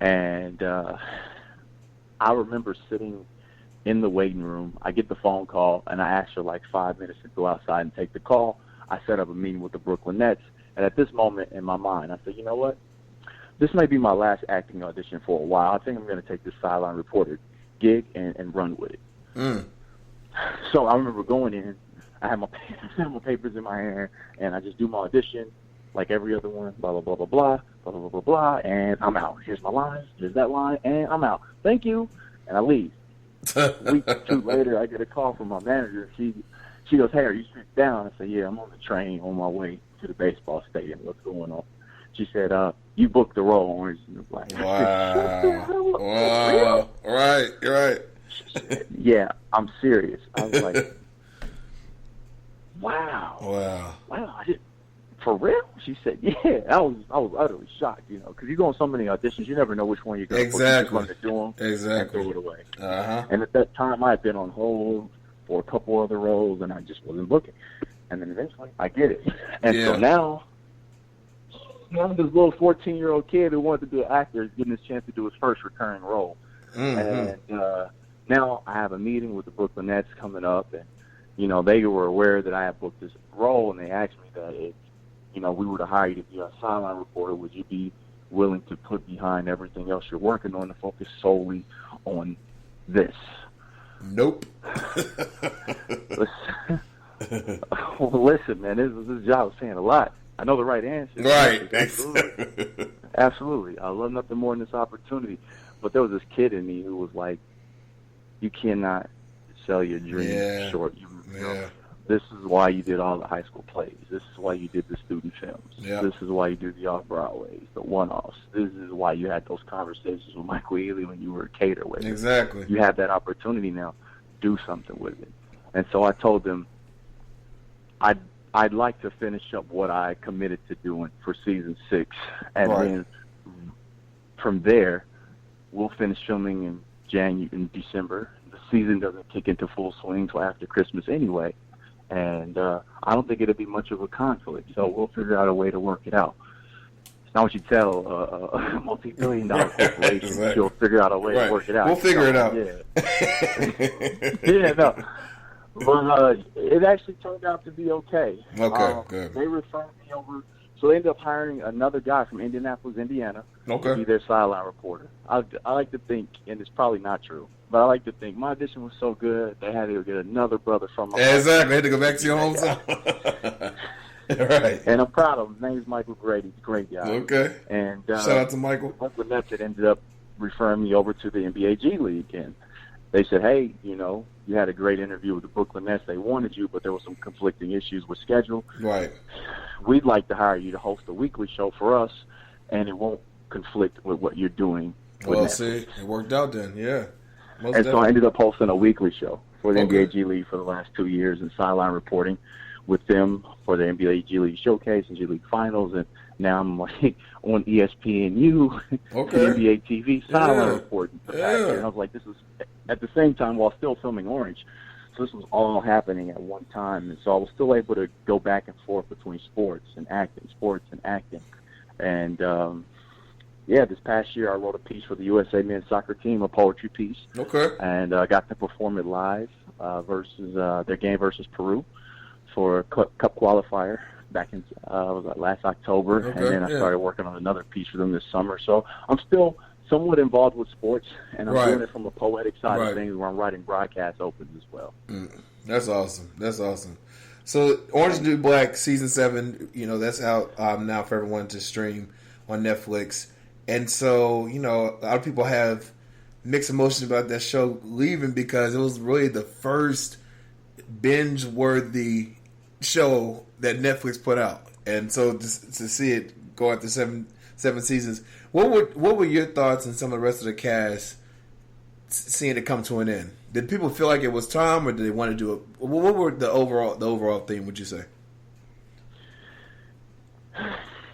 And I remember sitting in the waiting room. I get the phone call, and I asked for like 5 minutes to go outside and take the call. I set up a meeting with the Brooklyn Nets. And at this moment in my mind, I said, you know what? This might be my last acting audition for a while. I think I'm going to take this sideline reporter gig and run with it. So I remember going in. I had my papers in my hand, and I just do my audition like every other one, blah, blah, blah, blah, blah, blah, blah, blah, blah, and I'm out. Here's my lines, here's that line, and I'm out. Thank you, and I leave. A week or 2 later, I get a call from my manager. She goes, hey, are you sitting down? I said, yeah, I'm on the train on my way to the baseball stadium. What's going on? She said, you booked the role, Orange is the New Black. Wow. Wow. Right. She said, yeah, I'm serious. I was like, wow. For real? She said, yeah. I was utterly shocked, because you go on so many auditions, you never know which one you're going to exactly. to do them and throw it away. And at that time, I had been on hold for a couple other roles, and I just wasn't booking. And then eventually, I get it. And so now, I'm this little 14-year-old kid who wanted to be an actor, getting his chance to do his first recurring role. And now I have a meeting with the Brooklyn Nets coming up, and they were aware that I had booked this role, and they asked me that if we were to hire you to be a sideline reporter, would you be willing to put behind everything else you're working on to focus solely on this? Nope. Listen, man, this job is saying a lot. I know the right answer. Right. Absolutely. I love nothing more than this opportunity. But there was this kid in me who was like, you cannot sell your dreams short. This is why you did all the high school plays. This is why you did the student films. This is why you did the off-Broadways, the one-offs. This is why you had those conversations with Michael Ealy when you were a cater waiter. Exactly. You have that opportunity now. Do something with it. And so I told them I'd like to finish up what I committed to doing for season 6. And then from there, we'll finish filming in December. The season doesn't kick into full swing until after Christmas anyway. And I don't think it'll be much of a conflict. So we'll figure out a way to work it out. It's not what you tell a multi-billion-dollar corporation. Exactly. You'll figure out a way to work it out. We'll figure it out. No. But it actually turned out to be okay. Okay, good. They referred me over. So they ended up hiring another guy from Indianapolis, Indiana, to be their sideline reporter. I like to think, and it's probably not true, but I like to think my audition was so good, they had to get another brother from my Exactly. They had to go back to your hometown. Right. And I'm proud of him. His name's Michael Grady. He's a great guy. Okay. And shout out to Michael. Brooklyn Nets had ended up referring me over to the NBA G League, and they said, hey, you had a great interview with the Brooklyn Nets. They wanted you, but there were some conflicting issues with schedule. Right. We'd like to hire you to host a weekly show for us, and it won't conflict with what you're doing. Well, see, it worked out then, yeah. So I ended up hosting a weekly show for the NBA G League for the last 2 years and sideline reporting with them for the NBA G League Showcase and G League Finals, and now I'm like on ESPNU, NBA TV sideline reporting. And I was like, this is at the same time while still filming Orange. So this was all happening at one time, and so I was still able to go back and forth between sports and acting. And this past year I wrote a piece for the USA men's soccer team, a poetry piece. And I got to perform it live versus their game versus Peru for a cup qualifier back in last October. And then I started working on another piece for them this summer. So I'm still somewhat involved with sports, and I'm doing it from a poetic side of things where I'm writing broadcast opens as well. That's awesome. So Orange is the New Black season 7, that's out now for everyone to stream on Netflix. And so, a lot of people have mixed emotions about that show leaving because it was really the first binge-worthy show that Netflix put out. And so to see it go after seven seasons, what were your thoughts and some of the rest of the cast seeing it come to an end? Did people feel like it was time, or did they want to do it? What were the overall theme? Would you say?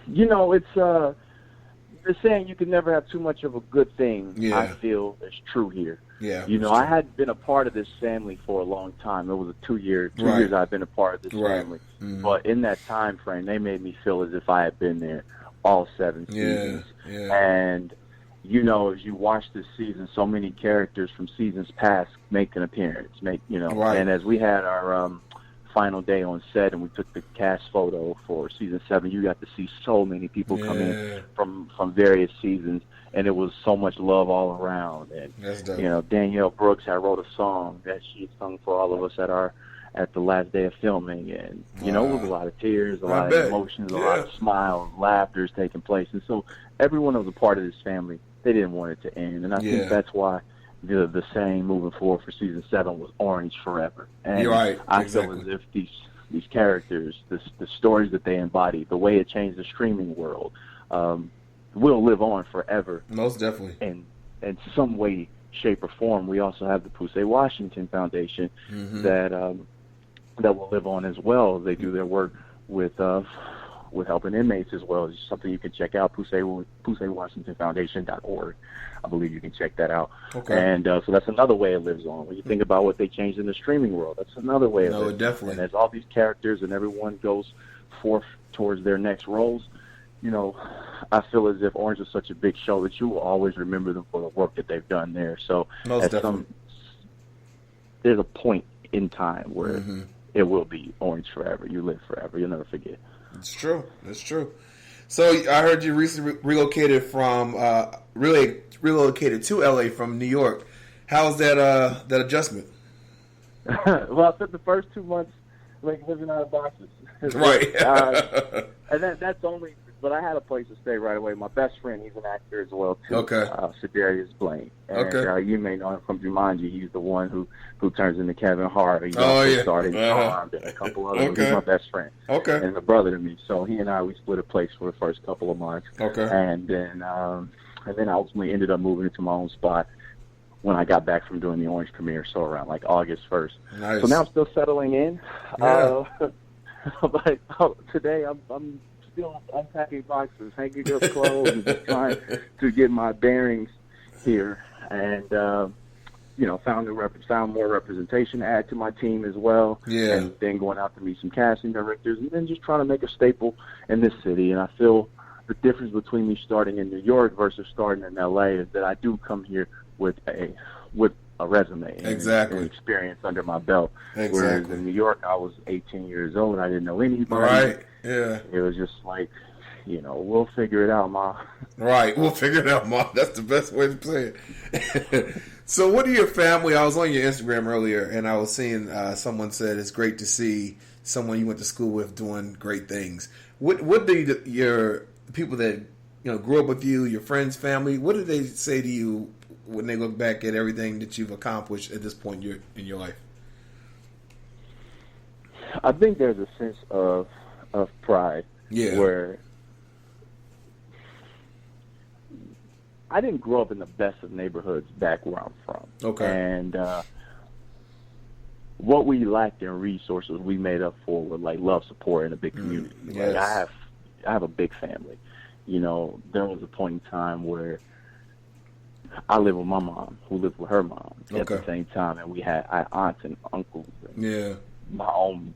You know, it's the saying you can never have too much of a good thing. Yeah. I feel is true here. Yeah. You know, I had been a part of this family for a long time. It was a 2 years I've been a part of this family. Mm-hmm. But in that time frame, they made me feel as if I had been there all 7 seasons. Yeah. And, you know, as you watch this season, so many characters from seasons past make an appearance. And as we had our final day on set and we took the cast photo for season 7, you got to see so many people come in from various seasons. And it was so much love all around. And that's dope. You know, Danielle Brooks, I wrote a song that she sung for all of us at the last day of filming, and you know, it was a lot of tears, a lot of emotions, a lot of smiles, laughter taking place. And so everyone was a part of this family. They didn't want it to end, and I think that's why the saying moving forward for season 7 was Orange Forever. And you're right. I feel as if these characters, the stories that they embody, the way it changed the streaming world, will live on forever. Most definitely. In some way, shape, or form. We also have the Pusey Washington Foundation that will live on as well. They do their work with helping inmates as well. It's something you can check out, PuseyWashingtonFoundation.org. I believe you can check that out. Okay. And so that's another way it lives on. When you think about what they changed in the streaming world, that's another way it lives definitely. on. And as all these characters and everyone goes forth towards their next roles, you know, I feel as if Orange is such a big show that you will always remember them for the work that they've done there. So there's a point in time where it will be Orange forever. You live forever. You'll never forget. It's true. It's true. So I heard you recently relocated to LA from New York. How's that adjustment? Well, I spent the first 2 months like living out of boxes. Right. And that's only. But I had a place to stay right away. My best friend, he's an actor as well too. Okay. Sedarius Blaine. And, okay. You may know him from Jumanji. He's the one who turns into Kevin Hart. He's started Charmed and a couple other. Okay. He's my best friend. Okay. And a brother to me. So he and we split a place for the first couple of months. Okay. And then I ultimately ended up moving into my own spot when I got back from doing the Orange premiere. So around like August 1st. Nice. So now I'm still settling in. Yeah. But today I'm still unpacking boxes, hanging up clothes, and just trying to get my bearings here. And found more representation to add to my team as well. Yeah. And then going out to meet some casting directors, and then just trying to make a staple in this city. And I feel the difference between me starting in New York versus starting in LA is that I do come here with a resume and experience under my belt. Exactly. Whereas in New York, I was 18 years old. I didn't know anybody. Right. Yeah. It was just like, we'll figure it out, Ma. Right. We'll figure it out, Ma. That's the best way to say it. So what do your family, I was on your Instagram earlier, and I was seeing someone said it's great to see someone you went to school with doing great things. What do your people that grew up with you, your friends, family, what do they say to you when they look back at everything that you've accomplished at this point in your life? I think there's a sense of pride where I didn't grow up in the best of neighborhoods back where I'm from. Okay. And what we lacked in resources, we made up for with like love, support, and a big community. Yes. Like I have a big family. There was a point in time where I lived with my mom, who lived with her mom at the same time, and we had aunts and uncles and my own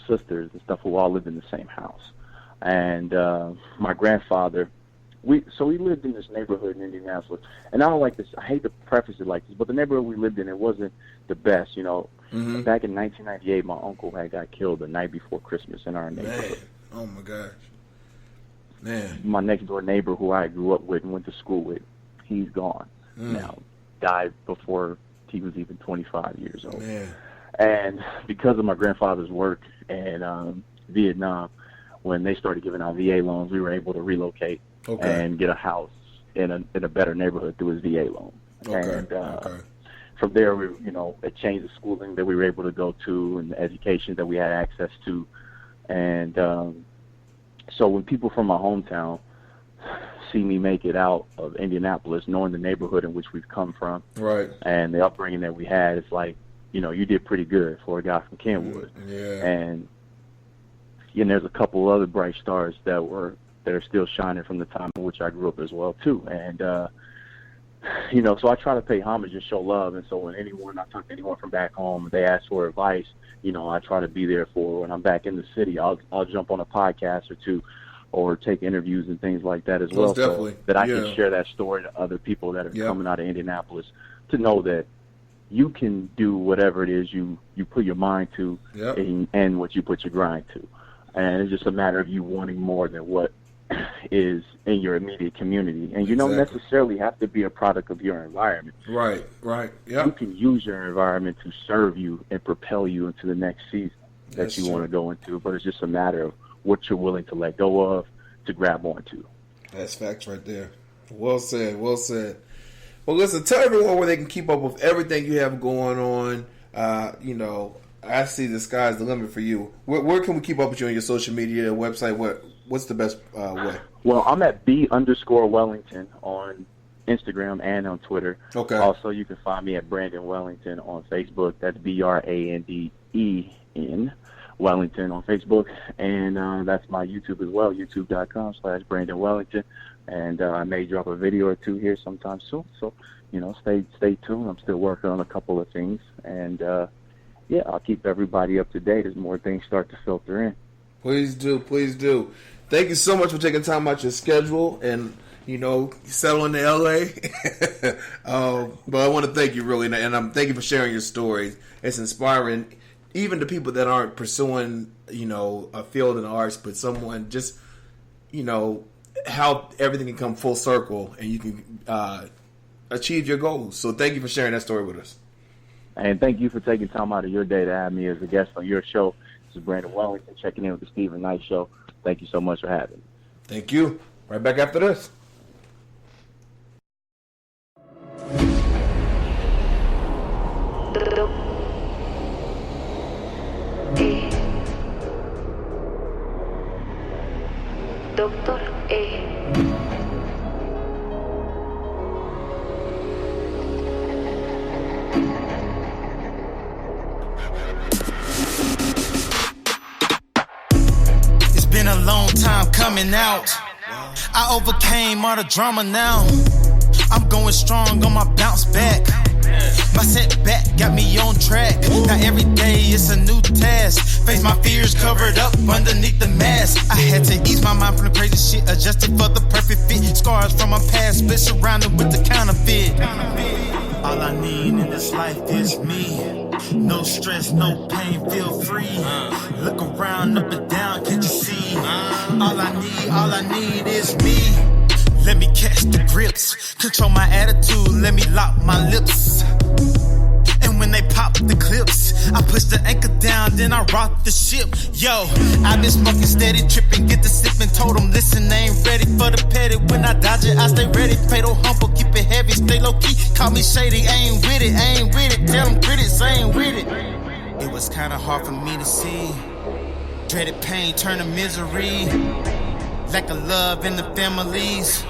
sisters and stuff who all lived in the same house. And my grandfather, we lived in this neighborhood in Indianapolis, and I don't like this. I hate to preface it like this, but the neighborhood we lived in, it wasn't the best. Back in 1998, my uncle had got killed the night before Christmas in our neighborhood. Man. Oh my gosh, man! My next door neighbor, who I grew up with and went to school with, he's gone now. Died before he was even 25 years old. Man. And because of my grandfather's work in Vietnam, when they started giving out VA loans, we were able to relocate and get a house in a better neighborhood through his VA loan. And from there, it changed the schooling that we were able to go to and the education that we had access to. And so when people from my hometown see me make it out of Indianapolis, knowing the neighborhood in which we've come from, right, and the upbringing that we had. It's like, you know, you did pretty good for a guy from Kenwood. Yeah. And there's a couple other bright stars that are still shining from the time in which I grew up as well too. And so I try to pay homage and show love. And so when I talk to anyone from back home, they ask for advice, I try to be there for. When I'm back in the city, I'll jump on a podcast or two, or take interviews and things like that as well, so that I can share that story to other people that are coming out of Indianapolis, to know that you can do whatever it is you put your mind to, and what you put your grind to. And it's just a matter of you wanting more than what is in your immediate community. And you don't necessarily have to be a product of your environment. Right, yeah. You can use your environment to serve you and propel you into the next season that you want to go into. But it's just a matter of what you're willing to let go of to grab onto. That's facts right there. Well said. Well, listen, tell everyone where they can keep up with everything you have going on. I see the sky's the limit for you. Where can we keep up with you on your social media, website? What's the best way? Well, I'm at B_Wellington on Instagram and on Twitter. Okay. Also, you can find me at Branden Wellington on Facebook. That's BRANDEN Wellington on Facebook. And that's my YouTube as well, youtube.com/Branden Wellington. And I may drop a video or two here sometime soon. So, stay tuned. I'm still working on a couple of things. And, I'll keep everybody up to date as more things start to filter in. Please do. Thank you so much for taking time out your schedule and, settling to LA. But I want to thank you really, and thank you for sharing your story. It's inspiring, even to people that aren't pursuing, a field in the arts, but someone just, how everything can come full circle and you can achieve your goals. So thank you for sharing that story with us. And thank you for taking time out of your day to have me as a guest on your show. This is Branden Wellington checking in with the Stephen Knight Show. Thank you so much for having me. Thank you. Right back after this. Doctor E. Been a long time coming out. I overcame all the drama now. I'm going strong on my bounce back. My setback got me on track. Now every day it's a new task. Face my fears covered up underneath the mask. I had to ease my mind from the crazy shit, adjusted for the perfect fit. Scars from my past, split surrounded with the counterfeit. All I need in this life is me. No stress, no pain, feel free. Look around, up and down, can't you see? All I need is me. Let me catch the grips, control my attitude, let me lock my lips. And when they pop the clips, I push the anchor down, then I rock the ship. Yo, I been smoking steady, tripping, get the sipping. Told them, listen, I ain't ready for the petty. When I dodge it, I stay ready. Fatal humble, keep it heavy, stay low key. Call me shady, I ain't with it. Tell them critics, I ain't with it. It was kinda hard for me to see. Dreaded pain turn to misery. Lack of love in the families.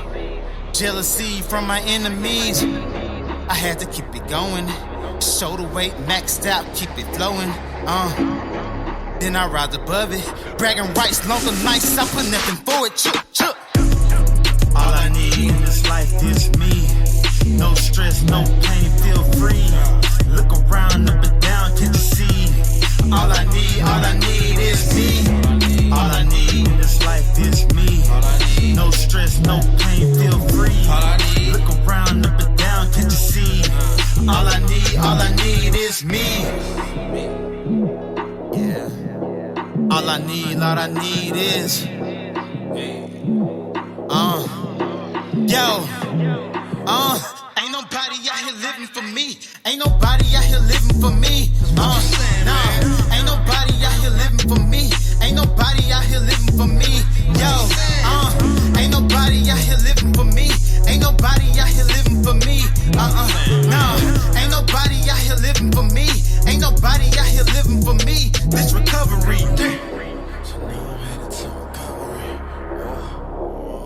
Jealousy from my enemies. I had to keep it going. Shoulder weight maxed out, keep it flowing. Then I rise above it. Bragging rights, longer nights, I put nothing for it. Chuck. All I need in this life is me. No stress, no pain, feel free. Look around, up and down, can't you see? All I need is me. All I need in this life is me. No stress, no pain, feel free. Look around, up and down, can't you see? All I need is me. Yeah. All I need is ain't nobody out here living for me. Ain't nobody out here living for me. Ain't nobody out here living for me. Ain't nobody out here living for me. Ain't nobody out here living for me. Ain't nobody out here living for me. Ain't nobody out here living for me. Ain't nobody out here living for me. This recovery. So now I'm headed to recovery.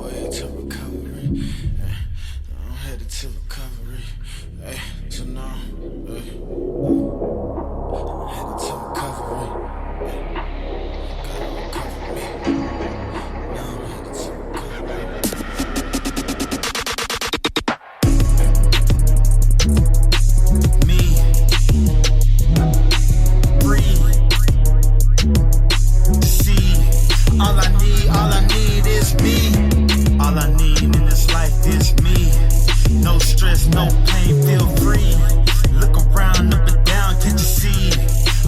Way to recovery. All I need is me. All I need in this life is me. No stress, no pain, feel free. Look around, up and down, can't you see?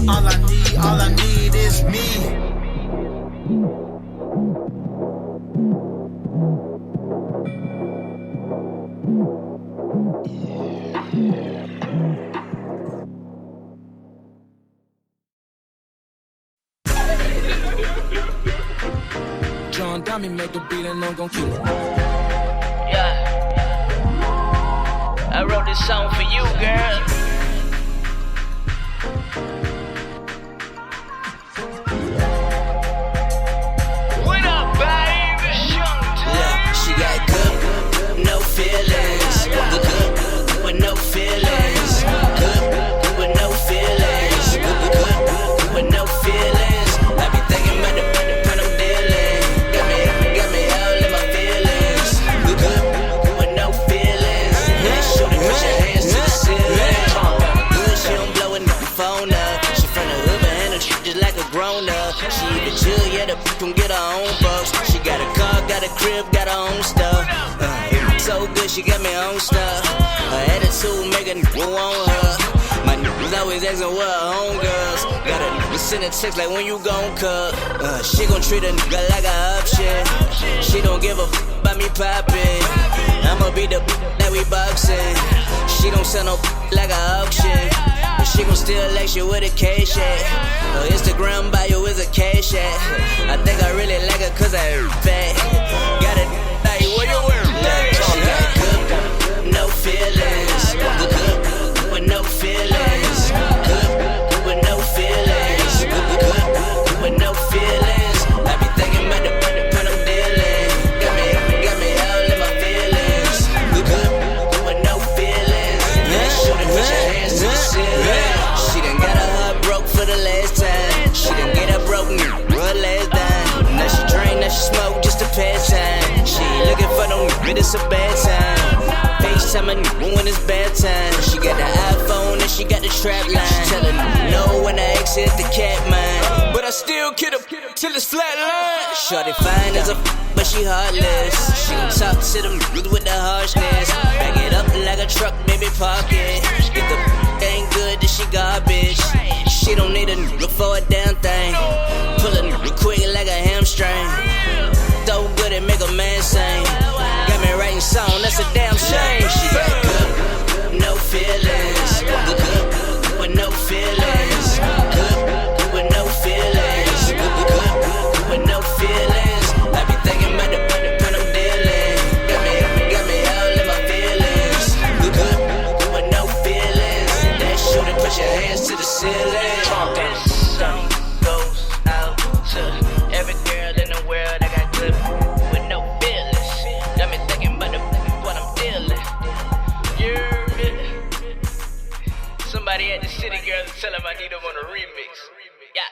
All I need is me. John Dummy make the beat and I'm gon' keep it. Yeah. I wrote this song for you, girl. What up, baby? Look, she got good, no feelings. Good, with no feelings. Good, with no feelings. Good, with no feelings. I be thinking about the when I'm dealing. Got me all in my feelings. Good, with no feelings. Let's shoot it, put your hands to the ceiling. Good, she don't blow the phone up. She from the hood, but handle shit just like a grown up. She even chill, yeah, the can get her own bucks. She got a car, got a crib, got her own stuff. So good, she got me own stuff. Her attitude make a nigga want her. My niggas always asking where her homegirls. Got a nigga send a text like when you gon' cut. She gon' treat a nigga like a option. She don't give a about me poppin'. I'ma be the that we boxing. She don't sell no like a auction. But she gon' still like shit with a cash at. Her Instagram bio is a cash at. I think I really like her cause I fat. Got a like where you wearing? She got good, no feelings. Good, with no feelings. Good, with no feelings. Good, with no feelings. I be thinking about the when I'm dealing. Got me all in my feelings. Good, with no feelings. Let's shoot it, put your hands to the ceiling. She done got her heart broke for the last time. She done get her broken her last time. Now she drink, now she smoke just to pass time. She looking for no nigga, it's a bad time. FaceTime a nigga when it's bad time. She got the iPhone and she got the trap line. She tellin' no when I exit the cat mine. But I still kid her till it's flat line. Shorty fine as a but she heartless. She gon' talk to them niggas with the harshness. Back it up like a truck, baby, park it. If the ain't good, then she garbage. She don't need a nigga for a damn thing. Pull a nigga quick like a hamstring. So good it make a man sing. Got me writing song, that's a damn shame. She got good, no feelings. Good, with no feelings. Good, with no feelings. Good, with no feelings. I be thinking about the when I'm dealing. Got me all in my feelings. Good, with no feelings. That shoot it, put your hands to the ceiling. This song goes out to every girl in the world that got good with no feelings. Got me thinking about the what I'm dealing. Yeah. Somebody at the City Girls tell him I need them on a remix. Yeah.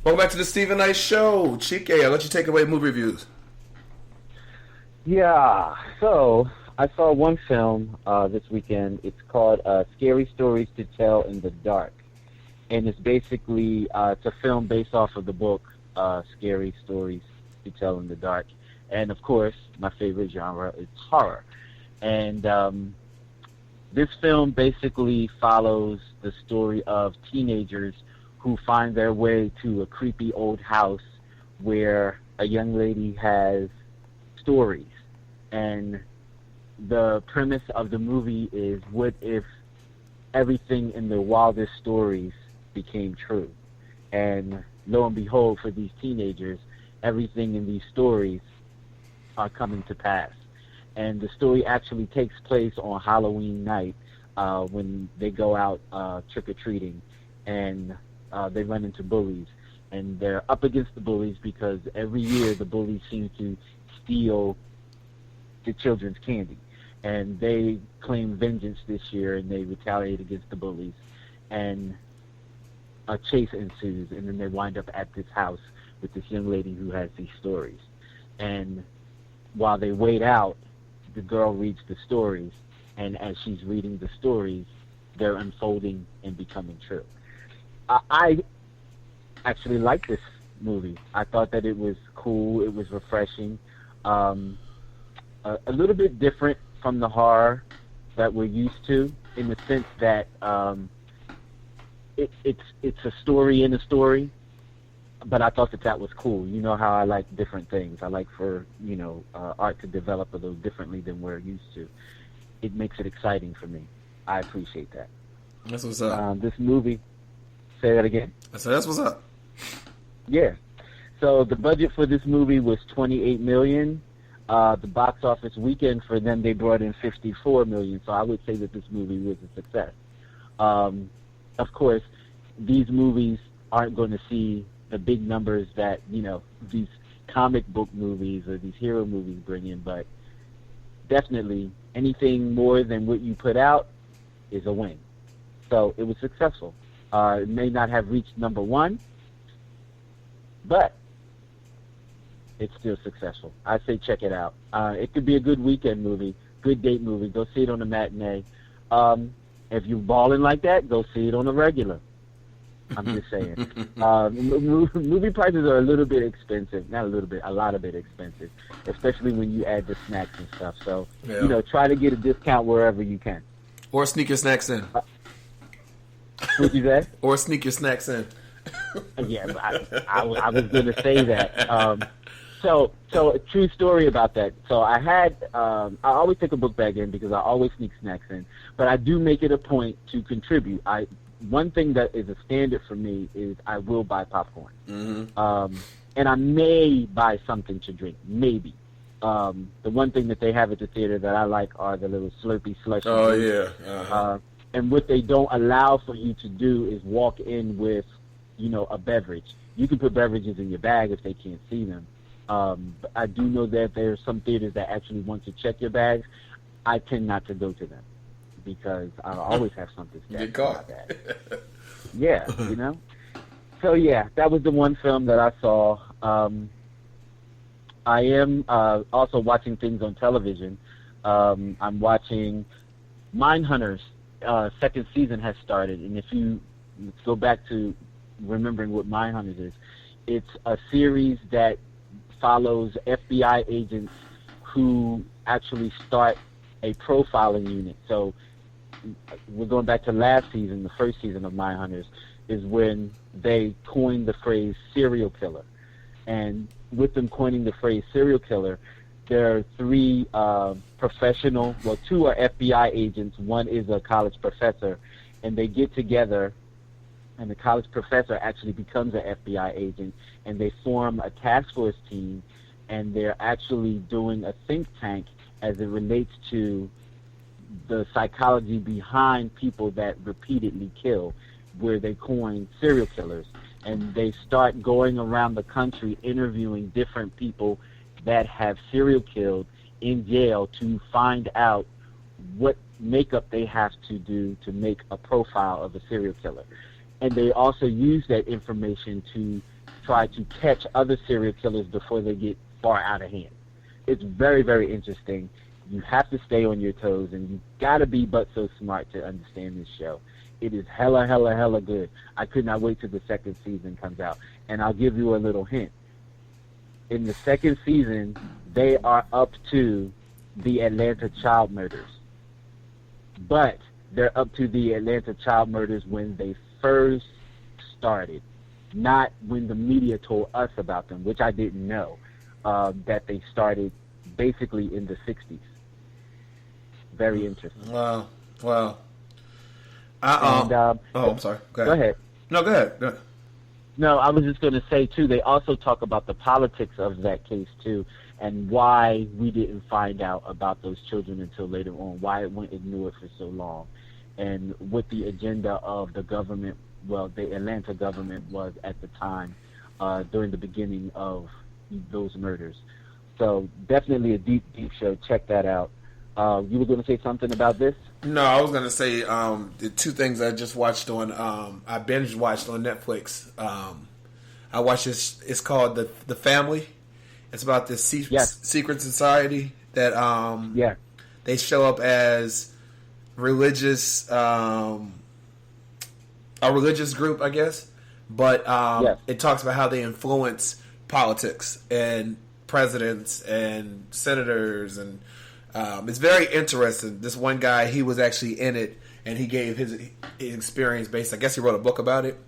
Welcome back to the Stephen Knight Show. Chike, I'll let you take away movie reviews. Yeah, so I saw one film this weekend. It's called Scary Stories to Tell in the Dark. And it's basically, it's a film based off of the book, Scary Stories to Tell in the Dark. And, of course, my favorite genre is horror. And this film basically follows the story of teenagers who find their way to a creepy old house where a young lady has stories. And the premise of the movie is, what if everything in the wildest stories became true? And lo and behold, for these teenagers, everything in these stories are coming to pass. And the story actually takes place on Halloween night when they go out trick-or-treating, and they run into bullies. And they're up against the bullies because every year the bullies seem to steal the children's candy. And they claim vengeance this year, and they retaliate against the bullies. And a chase ensues, and then they wind up at this house with this young lady who has these stories. And while they wait out, the girl reads the stories, and as she's reading the stories, they're unfolding and becoming true. I actually liked this movie. I thought that it was cool. It was refreshing. A little bit different from the horror that we're used to, in the sense that it's a story in a story. But I thought that was cool. You know how I like different things. I like for art to develop a little differently than we're used to. It makes it exciting for me. I appreciate that. That's what's up. This movie. Say that again. So that's what's up. Yeah. So the budget for this movie was $28 million. The box office weekend for them, they brought in $54 million. So I would say that this movie was a success. Of course, these movies aren't going to see the big numbers that these comic book movies or these hero movies bring in, but definitely anything more than what you put out is a win. So it was successful. It may not have reached number one, but it's still successful. I say check it out. It could be a good weekend movie, good date movie. Go see it on a matinee. If you're balling like that, go see it on a regular. I'm just saying. Movie prices are a little bit expensive. Not a little bit, a lot of it expensive, especially when you add the snacks and stuff. So, try to get a discount wherever you can. Or sneak your snacks in. What'd you say? Or sneak your snacks in. Yeah, I was going to say that. So a true story about that. So I always take a book bag in because I always sneak snacks in, but I do make it a point to contribute. One thing that is a standard for me is I will buy popcorn. Mm-hmm. And I may buy something to drink, maybe. The one thing that they have at the theater that I like are the little Slurpee slushies. Oh, yeah. Uh-huh. And what they don't allow for you to do is walk in with, a beverage. You can put beverages in your bag if they can't see them. But I do know that there are some theaters that actually want to check your bags. I tend not to go to them because I always have something stashed Get caught. in my bag. Yeah, So, yeah, that was the one film that I saw. I am also watching things on television. I'm watching Mindhunters. Second season has started, and if you go back to remembering what Mindhunters is, it's a series that follows FBI agents who actually start a profiling unit. So we're going back to last season, the first season of Mindhunters, is when they coined the phrase serial killer. And with them coining the phrase serial killer, there are three professional, well, two are FBI agents, one is a college professor, and they get together, and the college professor actually becomes an FBI agent, and they form a task force team, and they're actually doing a think tank as it relates to the psychology behind people that repeatedly kill, where they coin serial killers. And they start going around the country interviewing different people that have serial killed in jail to find out what makeup they have to do to make a profile of a serial killer. And they also use that information to try to catch other serial killers before they get far out of hand. It's very, very interesting. You have to stay on your toes, and you got to be but so smart to understand this show. It is hella, hella, hella good. I could not wait till the second season comes out. And I'll give you a little hint. In the second season, they are up to the Atlanta child murders. But they're up to the Atlanta child murders when they first started, not when the media told us about them, which I didn't know, that they started basically in the 60s. Very interesting. Wow. Wow. I'm sorry. Go ahead. No, go ahead. No, I was just going to say, too, they also talk about the politics of that case, too, and why we didn't find out about those children until later on, why it went ignored for so long, and what the agenda of the government, well, the Atlanta government was at the time during the beginning of those murders. So definitely a deep, deep show. Check that out. You were going to say something about this? No, I was going to say the two things I just watched on, I binge watched on Netflix. I watched this, it's called The Family. It's about this secret society that they show up as religious, a religious group, I guess. But Yes. it talks about how they influence politics and presidents and senators, and it's very interesting. This one guy, he was actually in it, and he gave his experience based. I guess he wrote a book about it.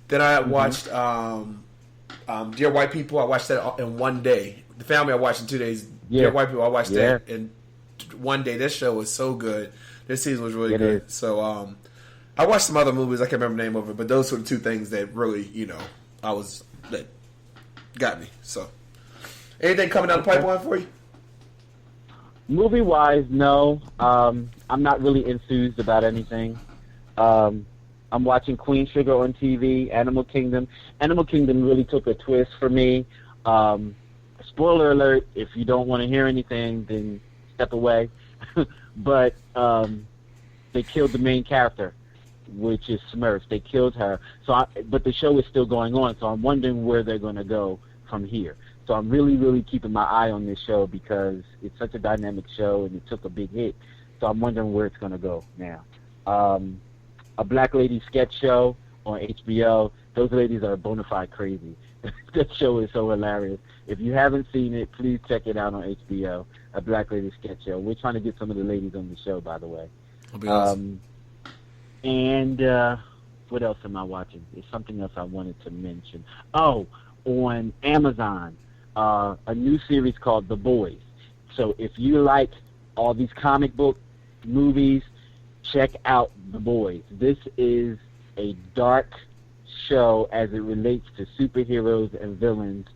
Then I watched Dear White People. I watched that in one day. The Family I watched in 2 days. Yeah. Dear White People I watched that in one day. This show was so good. This season was really good. Is. So I watched some other movies. I can't remember the name of it, but those were the two things that really, that got me. So, anything coming down the pipeline for you? Movie-wise, no. I'm not really enthused about anything. I'm watching Queen Sugar on TV, Animal Kingdom. Animal Kingdom really took a twist for me. Spoiler alert, if you don't want to hear anything, then step away. But they killed the main character, which is Smurf. They killed her. But the show is still going on, so I'm wondering where they're going to go from here. So I'm really, really keeping my eye on this show because it's such a dynamic show and it took a big hit. So I'm wondering where it's going to go now. A Black Lady sketch show on HBO. Those ladies are bona fide crazy. That show is so hilarious. If you haven't seen it, please check it out on HBO. A Black Lady sketch show. We're trying to get some of the ladies on the show, by the way. That'll be awesome. And what else am I watching? There's something else I wanted to mention. Oh, on Amazon, a new series called The Boys. So if you like all these comic book movies, check out The Boys. This is a dark show as it relates to superheroes and villains,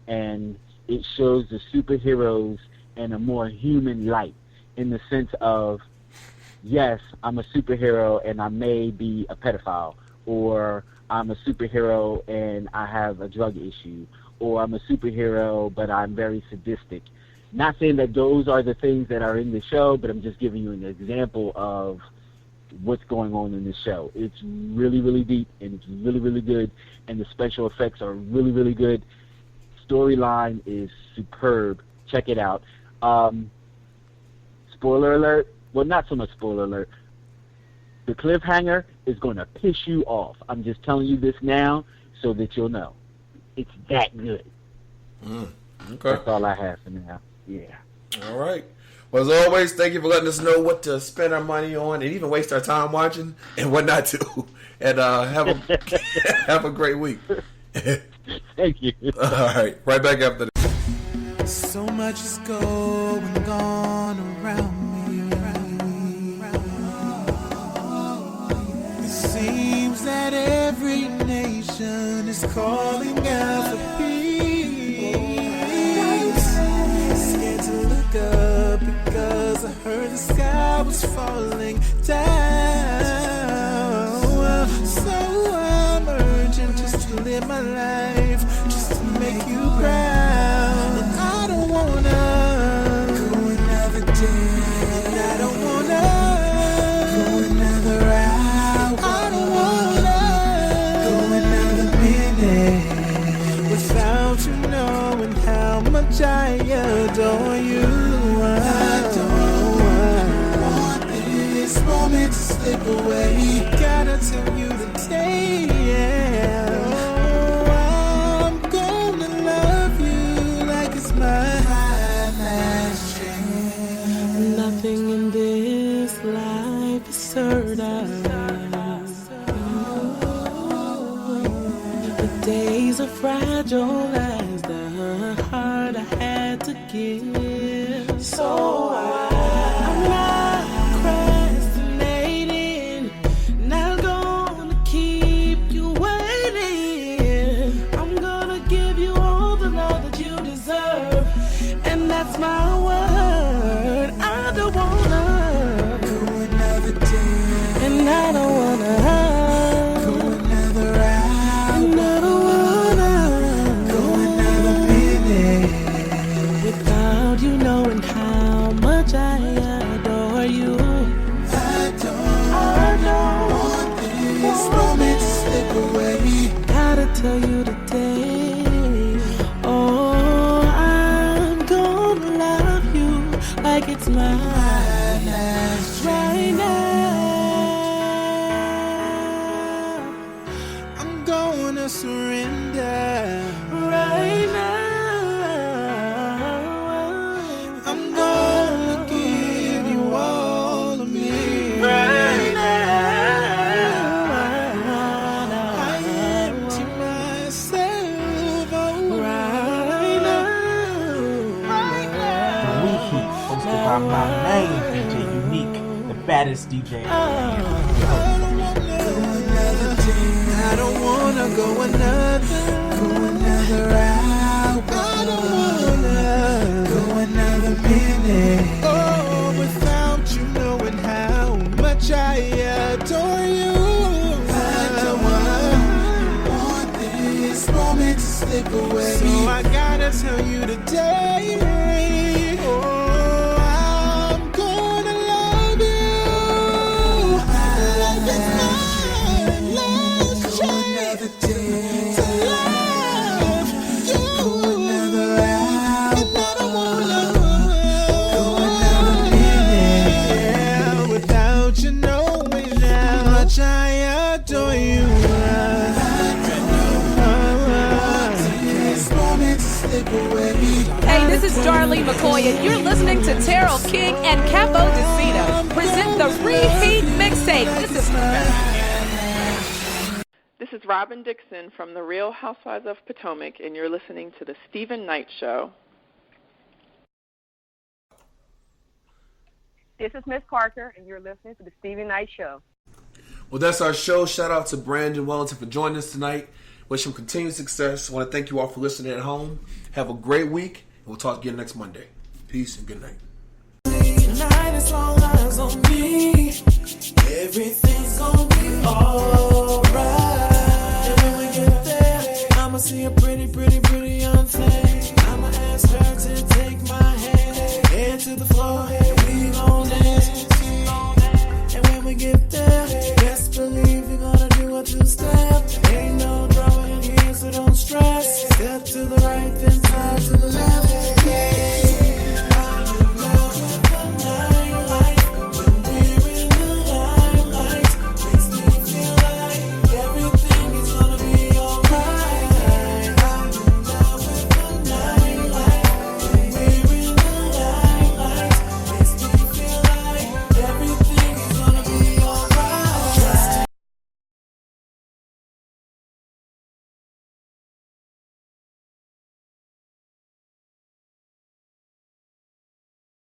and it shows the superheroes in a more human light, in the sense of, yes, I'm a superhero and I may be a pedophile, or I'm a superhero and I have a drug issue, or I'm a superhero but I'm very sadistic. Not saying that those are the things that are in the show, but I'm just giving you an example of what's going on in the show. It's really, really deep, and it's really, really good, and the special effects are really, really good. Storyline is superb. Check it out. Spoiler alert. Well, not so much spoiler alert. The cliffhanger is going to piss you off. I'm just telling you this now so that you'll know. It's that good. Okay. That's all I have for now. Yeah. All right. Well, as always, thank you for letting us know what to spend our money on and even waste our time watching and what not to. And have a great week. Thank you. All right. Right back after this. So much is going on around me. It seems that every nation is calling out for peace. Scared to look up because I heard the sky was falling down. So I'm urging just to live my life, just to make you proud. And I don't wanna go another day, and I don't wanna go another hour, I don't wanna go another minute without you knowing how much I adore you. I don't want this moment to slip away. Gotta tell you today, yeah. Oh, I'm gonna love you like it's my last chance. Nothing in this life is certain. The days are fragile as the heart I had to give. So I'm not procrastinating, not gonna keep you waiting. I'm gonna give you all the love that you deserve, and that's my word. I don't wanna Go another day, and I don't wanna go another hour, and I don't wanna go another minute without you knowing how much I adore you. I don't want this moment to slip away. Gotta tell you today, oh, I'm gonna love you like it's my last right now. wanna surrender right now. I'm gonna give you all of me right now. I empty myself right now. The repeat hosted by my name, DJ Unique, the baddest DJ in the land. I don't wanna go another route. I don't wanna go another minute. Oh, without you knowing how much I adore you. I don't want this moment to slip away. So I gotta tell you today. Oh, I'm gonna love you. Like it's Hey, this is Darlene McCoy, and you're listening to Terrell King and Capo DeCino present the Reheat Mixtape. This is Robin Dixon from The Real Housewives of Potomac, and you're listening to The Stephen Knight Show. This is Miss Parker, and you're listening to The Stephen Knight Show. Well, that's our show. Shout out to Branden Wellington for joining us tonight. Wish him continued success. I want to thank you all for listening at home. Have a great week, and we'll talk again next Monday. Peace and good night. Tonight is all eyes on me. Everything's gonna be alright. And when we get there, I'ma see a pretty young thing. I'ma ask her to take my hand. Head to the floor, we gon' dance. And when we get there, best believe we're gonna do a two-step. Ain't no drama in here, so don't stress. Step to the right, then side to the left.